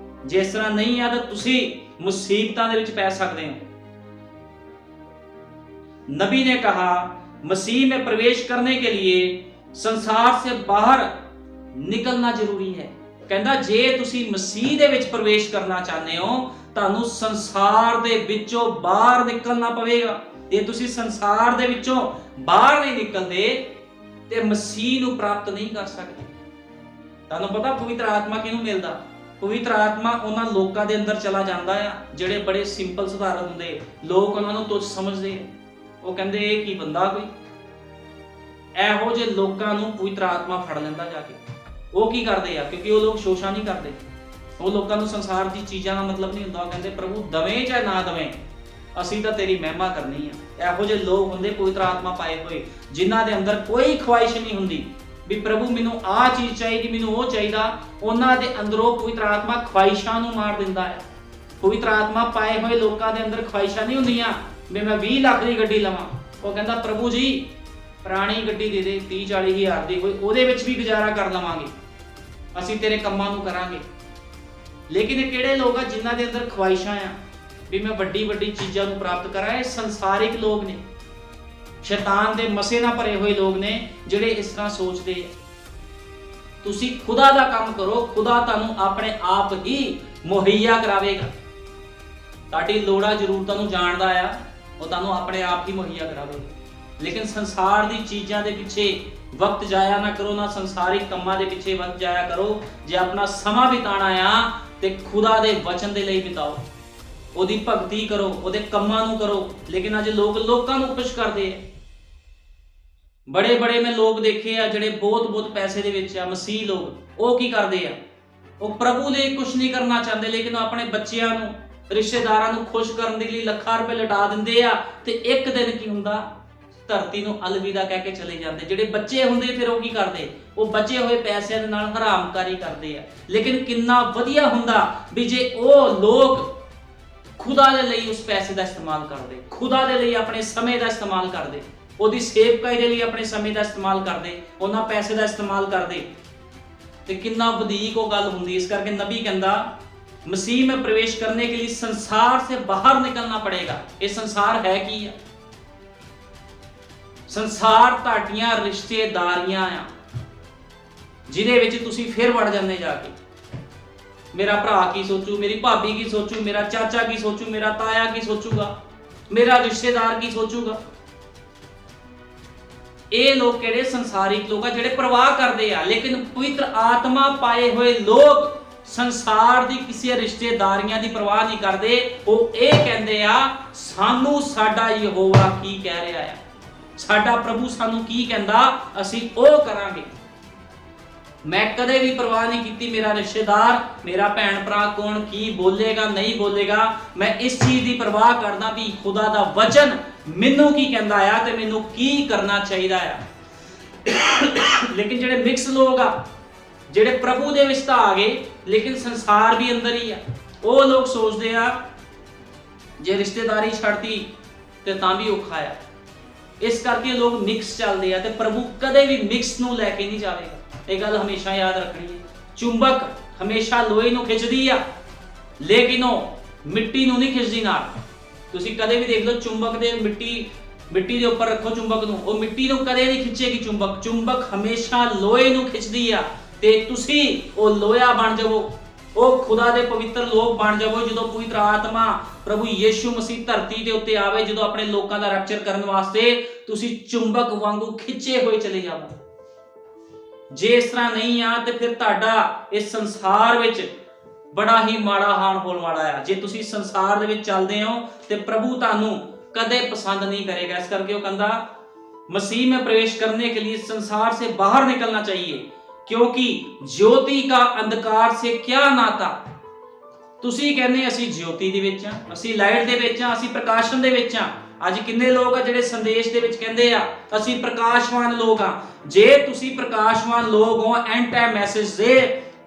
Speaker 1: जे इस तरह नहीं है तो तुसी मुसीबतां दे विच पै सकदे हो। नबी ने कहा मसीह में प्रवेश करने के लिए संसार से बाहर निकलना जरूरी है। कहंदा जे तुसी मसीह दे विच प्रवेश करना चाहते हो तुहानूं संसार दे विचों बाहर निकलना पवेगा। जे तुसी संसार दे विचों बाहर नहीं निकलदे ते मसीह नूं प्राप्त नहीं कर सकदे। तुहानूं पता पवित्र आत्मा किहनूं मिलदा? पवित्र आत्मा उन्हां लोकां दे अंदर चला जांदा है जिहड़े बड़े सिंपल सुधारण हुंदे। लोग उन्हां नूं तुच्छ समझदे। वो कहंदे इह की बंदा कोई ਇਹੋ ਜਿਹੇ ਲੋਕਾਂ ਨੂੰ ਪਵਿੱਤਰ ਆਤਮਾ ਫੜ ਲੈਂਦਾ ਜਾ ਕੇ। ਉਹ ਕੀ ਕਰਦੇ ਆ? ਕਿਉਂਕਿ ਉਹ ਲੋਕ ਸ਼ੋਸ਼ਾ ਨਹੀਂ ਕਰਦੇ। ਉਹ ਲੋਕਾਂ ਨੂੰ ਸੰਸਾਰ ਦੀ ਚੀਜ਼ਾਂ ਦਾ ਮਤਲਬ ਨਹੀਂ ਹੁੰਦਾ। ਉਹ ਕਹਿੰਦੇ ਪ੍ਰਭੂ ਦਵੇਂ ਚਾਹੇ ਨਾ ਦਵੇਂ ਅਸੀਂ ਤਾਂ ਤੇਰੀ ਮਹਿਮਾ ਕਰਨੀ ਆ। ਇਹੋ ਜਿਹੇ ਲੋਕ ਹੁੰਦੇ ਪਵਿੱਤਰ ਆਤਮਾ ਪਾਏ ਹੋਏ ਜਿਨ੍ਹਾਂ ਦੇ ਅੰਦਰ ਕੋਈ ਖੁਆਇਸ਼ ਨਹੀਂ ਹੁੰਦੀ ਵੀ ਪ੍ਰਭੂ ਮੈਨੂੰ ਆਹ ਚੀਜ਼ ਚਾਹੀਦੀ, ਮੈਨੂੰ ਉਹ ਚਾਹੀਦਾ। ਉਹਨਾਂ ਦੇ ਅੰਦਰੋਂ ਪਵਿੱਤਰ ਆਤਮਾ ਖੁਆਇਸ਼ਾਂ ਨੂੰ ਮਾਰ ਦਿੰਦਾ ਹੈ। ਪਵਿੱਤਰ ਆਤਮਾ ਪਾਏ ਹੋਏ ਲੋਕਾਂ ਦੇ ਅੰਦਰ ਖੁਆਇਸ਼ਾਂ ਨਹੀਂ ਹੁੰਦੀਆਂ ਵੀ ਮੈਂ 20 ਲੱਖ ਦੀ ਗੱਡੀ ਲਵਾਂ। ਉਹ ਕਹਿੰਦਾ ਪ੍ਰਭੂ ਜੀ ਪੁਰਾਣੀ ਗੱਡੀ ਦੇ ਦੇ 30-40 ਹਜ਼ਾਰ ਦੀ, ਕੋਈ ਉਹਦੇ ਵਿੱਚ ਵੀ ਗੁਜ਼ਾਰਾ ਕਰ ਲਵਾਂਗੇ, ਅਸੀਂ ਤੇਰੇ ਕੰਮਾਂ ਨੂੰ ਕਰਾਂਗੇ। ਲੇਕਿਨ ਇਹ ਕਿਹੜੇ ਲੋਕ ਆ ਜਿਨ੍ਹਾਂ ਦੇ ਅੰਦਰ ਖੁਆਇਸ਼ਾਂ ਆ ਵੀ ਮੈਂ ਵੱਡੀ ਵੱਡੀ ਚੀਜ਼ਾਂ ਨੂੰ ਪ੍ਰਾਪਤ ਕਰਾਂ? ਇਹ ਸੰਸਾਰਿਕ ਲੋਕ ਨੇ, ਸ਼ੈਤਾਨ ਦੇ ਮਸੇ ਨਾਲ ਭਰੇ ਹੋਏ ਲੋਕ ਨੇ ਜਿਹੜੇ ਇਸ ਤਰ੍ਹਾਂ ਸੋਚਦੇ ਆ। ਤੁਸੀਂ ਖੁਦਾ ਦਾ ਕੰਮ ਕਰੋ, ਖੁਦਾ ਤੁਹਾਨੂੰ ਆਪਣੇ ਆਪ ਹੀ ਮੁਹੱਈਆ ਕਰਾਵੇਗਾ। ਤੁਹਾਡੀ ਲੋੜਾਂ ਜ਼ਰੂਰਤਾਂ ਨੂੰ ਜਾਣਦਾ ਆ, ਉਹ ਤੁਹਾਨੂੰ ਆਪਣੇ ਆਪ ਹੀ ਮੁਹੱਈਆ ਕਰਾਵੇਗਾ। लेकिन संसार दी चीज़ों के पीछे वक्त जाया ना करो, ना संसारिक कामां दे पीछे वक्त जाया करो। जे अपना समा बिताना आ ते खुदा दे वचन दे लई बिताओ, ओदी भगती करो, ओदे कामां नूं करो। लेकिन अज लोग लोकां नूं खुश करदे बड़े बड़े मैं लोग देखे आ ਜਿਹੜੇ ਬਹੁਤ ਬਹੁਤ ਪੈਸੇ ਦੇ ਵਿੱਚ ਆ ਮਸੀਹ ਲੋਕ, ਉਹ ਕੀ ਕਰਦੇ ਆ, ਉਹ ਪ੍ਰਭੂ ਲਈ ਕੁਝ ਨਹੀਂ ਕਰਨਾ ਚਾਹੁੰਦੇ, ਲੇਕਿਨ ਆਪਣੇ ਬੱਚਿਆਂ ਨੂੰ ਰਿਸ਼ਤੇਦਾਰਾਂ ਨੂੰ ਖੁਸ਼ ਕਰਨ ਦੇ ਲਈ ਲੱਖਾਂ ਰੁਪਏ ਲਟਾ ਦਿੰਦੇ ਆ ਤੇ ਇੱਕ ਦਿਨ ਕੀ ਹੁੰਦਾ, ਧਰਤੀ ਨੂੰ ਅਲਵਿਦਾ ਕਹਿ ਕੇ ਚਲੇ ਜਾਂਦੇ। ਜਿਹੜੇ ਬੱਚੇ ਹੁੰਦੇ ਫਿਰ ਉਹ ਕੀ ਕਰਦੇ, ਉਹ ਬਚੇ ਹੋਏ ਪੈਸਿਆਂ ਦੇ ਨਾਲ ਹਰਾਮਕਾਰੀ ਕਰਦੇ ਆ। ਲੇਕਿਨ ਕਿੰਨਾ ਵਧੀਆ ਹੁੰਦਾ ਵੀ ਜੇ ਉਹ ਲੋਕ खुदा दे लई उस पैसे का इस्तेमाल करते, खुदा दे लई अपने समय का इस्तेमाल करते, ਉਹਦੀ ਸੇਵਕਾਈ ਦੇ ਲਈ ਆਪਣੇ ਸਮੇਂ ਦਾ ਇਸਤੇਮਾਲ ਕਰਦੇ, ਉਹਨਾਂ ਪੈਸੇ ਦਾ ਇਸਤੇਮਾਲ ਕਰਦੇ ਤੇ ਕਿੰਨਾ ਵਧੇਕ ਉਹ ਗੱਲ ਹੁੰਦੀ। ਇਸ ਕਰਕੇ ਨਬੀ ਕਹਿੰਦਾ मसीह में प्रवेश करने के लिए संसार से बाहर निकलना पड़ेगा। ये संसार है की है, संसार ਤੁਹਾਡੀਆਂ ਰਿਸ਼ਤੇਦਾਰੀਆਂ ਆ ਜਿਹਦੇ ਵਿੱਚ ਤੁਸੀਂ ਫਿਰ ਵੜ ਜਾਂਦੇ ਜਾ ਕੇ। मेरा भरा की सोचू, मेरी भाभी की सोचू, मेरा चाचा की सोचू, मेरा ताया की सोचूगा, मेरा रिश्तेदार की सोचूगा। ये लोग केड़े संसारिक लोग आ जेड़े परवाह करते हैं, लेकिन पवित्र आत्मा पाए हुए लोग संसार दी किसी रिश्तेदारियां दी परवाह नहीं करते। वो ये कहते आ सानू साडा यहोवा की कह रहा है, साडा प्रभु सानू की कहंदा असीं ओ करांगे। मैं कदे भी परवाह नहीं की मेरा रिश्तेदार, मेरा भैन भरा कौन की बोलेगा नहीं बोलेगा। मैं इस चीज की परवाह करदा भी खुदा दा वचन मैनू की कहंदा आ ते मैनू की करना चाहिए आ। लेकिन जेड़े मिक्स लोग आ, जेड़े प्रभु दे विच तां आ गए लेकिन संसार भी अंदर ही आ, वो लोग सोचते आ जे रिश्तेदारी छड्डती ते तां भी औखा आ। इस करके लोग मिक्स चलते आ ते प्रभु कदे भी मिक्स नूं लैके नहीं जावेगा। ये गल हमेशा याद रखनी है। चुंबक हमेशा लोहे नूं खिंचदी आ लेकिन वो मिट्टी नूं नहीं खिंचदी नाल। तुसीं कदे भी देख लो चुंबक दे मिट्टी दे उपर रखो चुंबक नूं, वो मिट्टी नूं कदे नहीं खिंचेगी। चुंबक हमेशा लोहे नूं खिंचदी आ ते तुसीं वो लोहा बन जावो, वो खुदा दे पवित्र लोग बन जावो। जदों पवित्र आत्मा प्रभु यीशु मसीह धरती दे उत्ते आवे, जदों अपने लोकां दा रैप्चर करन वास्ते तुसीं चुंबक वांगू खिंचे होए चले जावो। जे इस तरह नहीं आ तो फिर तुहाडा इस संसार विच बड़ा ही माड़ा हाल होने वाला है। जे तुसीं संसार दे विच चलदे हो तो प्रभु तुहानू कदे पसंद नहीं करेगा। इस करके वो कहंदा मसीह में प्रवेश करने के लिए संसार से बाहर निकलना चाहिए, क्योंकि ज्योति का अंधकार से क्या नाता। तुसीं कहंदे असीं ज्योति दे विच आ, असीं लाइट दे विच आ, असीं प्रकाशन दे विच आ। ਅੱਜ ਕਿੰਨੇ ਲੋਕ ਆ ਜਿਹੜੇ ਸੰਦੇਸ਼ ਦੇ ਵਿੱਚ ਕਹਿੰਦੇ ਆ ਅਸੀਂ ਪ੍ਰਕਾਸ਼ਵਾਨ ਲੋਕ ਆ। ਜੇ ਤੁਸੀਂ ਪ੍ਰਕਾਸ਼ਵਾਨ ਲੋਕ ਹੋ ਐਂਡ ਟਾਈਮ ਮੈਸੇਜ ਦੇ,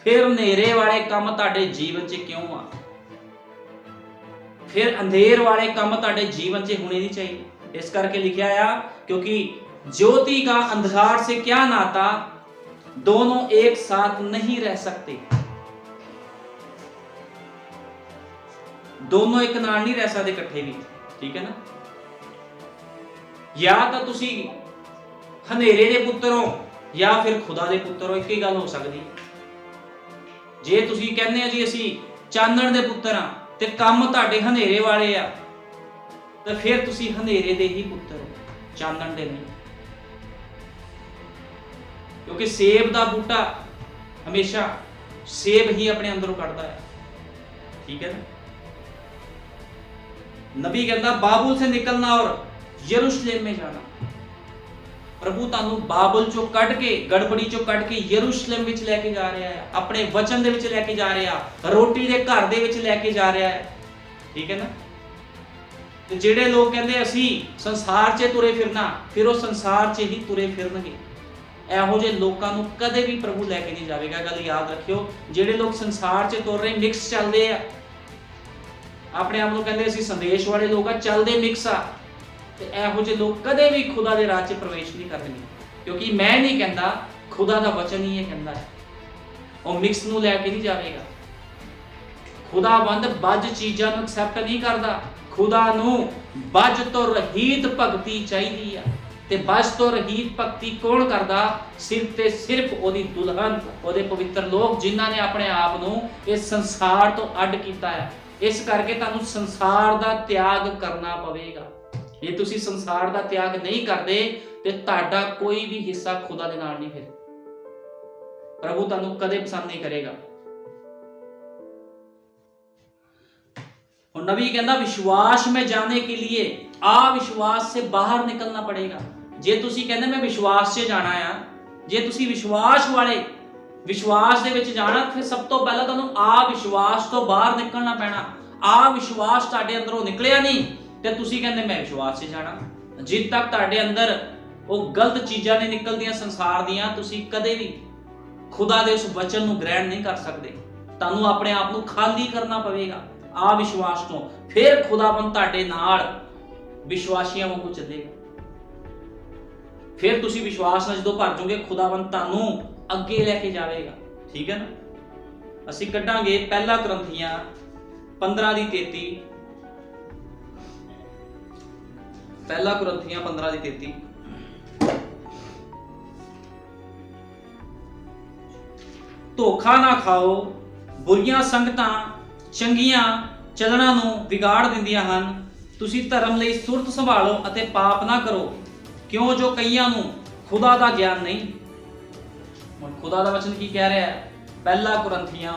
Speaker 1: ਫਿਰ ਹਨੇਰੇ ਵਾਲੇ ਕੰਮ ਤੁਹਾਡੇ ਜੀਵਨ 'ਚ ਕਿਉਂ ਆ? ਫਿਰ ਅੰਧੇਰ ਵਾਲੇ ਕੰਮ ਤੁਹਾਡੇ ਜੀਵਨ 'ਚ ਹੋਣੇ ਨਹੀਂ ਚਾਹੀਦੇ। ਇਸ ਕਰਕੇ ਲਿਖਿਆ ਆ क्योंकि ज्योति का अंधकार से क्या नाता, दोनों एक साथ नहीं रह सकते। दोनों एक नाल नहीं रह सकते इकट्ठे भी, ठीक है ना। या तो तुसी हनेरे दे पुत्तर हो या फिर खुदा दे पुत्तर हो, एक ही गल हो सकती। जे तुसी कहने आ जी असी चानण दे पुत्तर हां ते काम तुहाडे हनेरे वाले आ, तो फिर तुसी हनेरे दे ही पुत्तर हो, चानण दे नहीं। क्योंकि सेब दा बूटा हमेशा सेब ही अपने अंदरों कढ़दा है, ठीक है ना। नबी कहता बाबुल से निकलना और यरूशलेम में जाना। प्रभु तानू बाबुल चो कट के, गड़बड़ी चो कट के यरूशलेम विच लेके जा रहा है, अपने वचन दे विच लेके जा रहा, रोटी दे घर दे विच लेके जा रहा है, ठीक है ना। ते जेड़े लोग कहंदे असी संसार च तुरे फिरना, फिर वो संसार च ही तुरे फिरनगे। ਇਹੋ ਜਿਹੇ ਲੋਕਾਂ ਨੂੰ ਕਦੇ ਵੀ ਪ੍ਰਭੂ ਲੈ ਕੇ ਨਹੀਂ ਜਾਵੇਗਾ। ਗੱਲ ਯਾਦ ਰੱਖਿਓ, ਜਿਹੜੇ ਲੋਕ ਸੰਸਾਰ 'ਚ ਤੁਰ ਰਹੇ ਮਿਕਸ ਚੱਲਦੇ ਆ, ਆਪਣੇ ਆਪ ਨੂੰ ਕਹਿੰਦੇ ਅਸੀਂ ਸੰਦੇਸ਼ ਵਾਲੇ ਲੋਕ ਆ, ਚੱਲਦੇ ਮਿਕਸ ਆ, ਤੇ ਇਹੋ ਜਿਹੇ ਲੋਕ ਕਦੇ ਵੀ ਖੁਦਾ ਦੇ ਰਾਜ 'ਚ ਪ੍ਰਵੇਸ਼ ਨਹੀਂ ਕਰਨਗੇ। ਕਿਉਂਕਿ ਮੈਂ ਨਹੀਂ ਕਹਿੰਦਾ, ਖੁਦਾ ਦਾ ਵਚਨ ਹੀ ਇਹ ਕਹਿੰਦਾ ਹੈ। ਉਹ ਮਿਕਸ ਨੂੰ ਲੈ ਕੇ ਨਹੀਂ ਜਾਵੇਗਾ। ਖੁਦਾਵੰਦ ਬੱਜ ਚੀਜ਼ਾਂ ਨੂੰ ਐਕਸੈਪਟ ਨਹੀਂ ਕਰਦਾ। ਖੁਦਾ ਨੂੰ ਬੱਜ ਤੋਂ ਰਹਿਤ ਭਗਤੀ ਚਾਹੀਦੀ ਆ, ਤੇ ਬੱਜ ਤੋਂ ਰਹਿਤ ਭਗਤੀ ਕੌਣ ਕਰਦਾ? ਸਿਰਫ ਤੇ ਸਿਰਫ ਉਹਦੀ ਦੁਲਹਨ, ਉਹਦੇ ਪਵਿੱਤਰ ਲੋਕ ਜਿਨ੍ਹਾਂ ਨੇ ਆਪਣੇ ਆਪ ਨੂੰ ਇਸ ਸੰਸਾਰ ਤੋਂ ਅੱਡ ਕੀਤਾ ਹੈ। ਇਸ ਕਰਕੇ ਤੁਹਾਨੂੰ ਸੰਸਾਰ ਦਾ ਤਿਆਗ ਕਰਨਾ ਪਵੇਗਾ। ਜੇ ਤੁਸੀਂ ਸੰਸਾਰ ਦਾ ਤਿਆਗ ਨਹੀਂ ਕਰਦੇ ਤੇ ਤੁਹਾਡਾ ਕੋਈ ਵੀ ਹਿੱਸਾ ਖੁਦਾ ਦੇ ਨਾਲ ਨਹੀਂ। ਫਿਰ ਪ੍ਰਭੂ ਤੁਹਾਨੂੰ ਕਦੇ ਪਸੰਦ ਨਹੀਂ ਕਰੇਗਾ। और नबी कहना विश्वास में जाने के लिए अविश्वास से बाहर निकलना पड़ेगा। ਜੇ ਤੁਸੀਂ ਕਹਿੰਦੇ मैं विश्वास 'ਚ ਜਾਣਾ ਆ, ਜੇ ਤੁਸੀਂ विश्वास वाले विश्वास ਦੇ ਵਿੱਚ ਜਾਣਾ, ਫਿਰ ਸਭ ਤੋਂ ਪਹਿਲਾਂ ਤੁਹਾਨੂੰ ਆ ਵਿਸ਼ਵਾਸ ਤੋਂ ਬਾਹਰ ਨਿਕਲਣਾ ਪੈਣਾ। ਆ ਵਿਸ਼ਵਾਸ ਤੁਹਾਡੇ ਅੰਦਰੋਂ ਨਿਕਲਿਆ ਨਹੀਂ ਤੇ ਤੁਸੀਂ ਕਹਿੰਦੇ मैं विश्वास 'ਚ ਜਾਣਾ। ਜਿੱਦ ਤੱਕ ਤੁਹਾਡੇ ਅੰਦਰ ਉਹ ਗਲਤ ਚੀਜ਼ਾਂ ਨਹੀਂ ਨਿਕਲਦੀਆਂ ਸੰਸਾਰ ਦੀਆਂ, ਤੁਸੀਂ ਕਦੇ ਵੀ ਖੁਦਾ ਦੇ ਉਸ ਵਚਨ ਨੂੰ ਗ੍ਰਹਿਣ ਨਹੀਂ ਕਰ ਸਕਦੇ। ਤੁਹਾਨੂੰ ਆਪਣੇ ਆਪ ਨੂੰ ਖਾਲੀ ਕਰਨਾ ਪਵੇਗਾ ਆ ਵਿਸ਼ਵਾਸ ਤੋਂ, ਫਿਰ ਖੁਦਾਵੰਦ ਤੁਹਾਡੇ ਨਾਲ ਵਿਸ਼ਵਾਸੀਆਂ ਵਾਂਗੂ ਚੱਲੇਗਾ। ਫਿਰ ਤੁਸੀਂ ਵਿਸ਼ਵਾਸ ਨਾਲ ਜਦੋਂ ਭਰ ਜਾਓਗੇ, ਖੁਦਾਵੰਦ ਤੁਹਾਨੂੰ ਅੱਗੇ ਲੈ ਕੇ ਜਾਵੇਗਾ। ਠੀਕ ਹੈ ਨਾ। ਅਸੀਂ ਕੱਢਾਂਗੇ ਪਹਿਲਾ ਕੁਰਿੰਥੀਆਂ 15:33। ਪਹਿਲਾ ਕੁਰਿੰਥੀਆਂ 15:33। ਧੋਖਾ ਨਾ ਖਾਓ, ਬੁਰੀਆਂ ਸੰਗਤਾਂ ਚੰਗੀਆਂ ਚੱਲਣਾ ਨੂੰ ਵਿਗਾੜ ਦਿੰਦੀਆਂ ਹਨ। ਤੁਸੀਂ ਧਰਮ ਲਈ ਸੁਰਤ ਸੰਭਾਲੋ ਅਤੇ ਪਾਪ ਨਾ ਕਰੋ, ਕਿਉਂ ਜੋ ਕਈਆਂ ਨੂੰ ਖੁਦਾ ਦਾ ਗਿਆਨ ਨਹੀਂ। ਹੁਣ ਖੁਦਾ ਦਾ ਵਚਨ ਕੀ ਕਹਿ ਰਿਹਾ ਹੈ? ਪਹਿਲਾ ਕੁਰਿੰਥੀਆਂ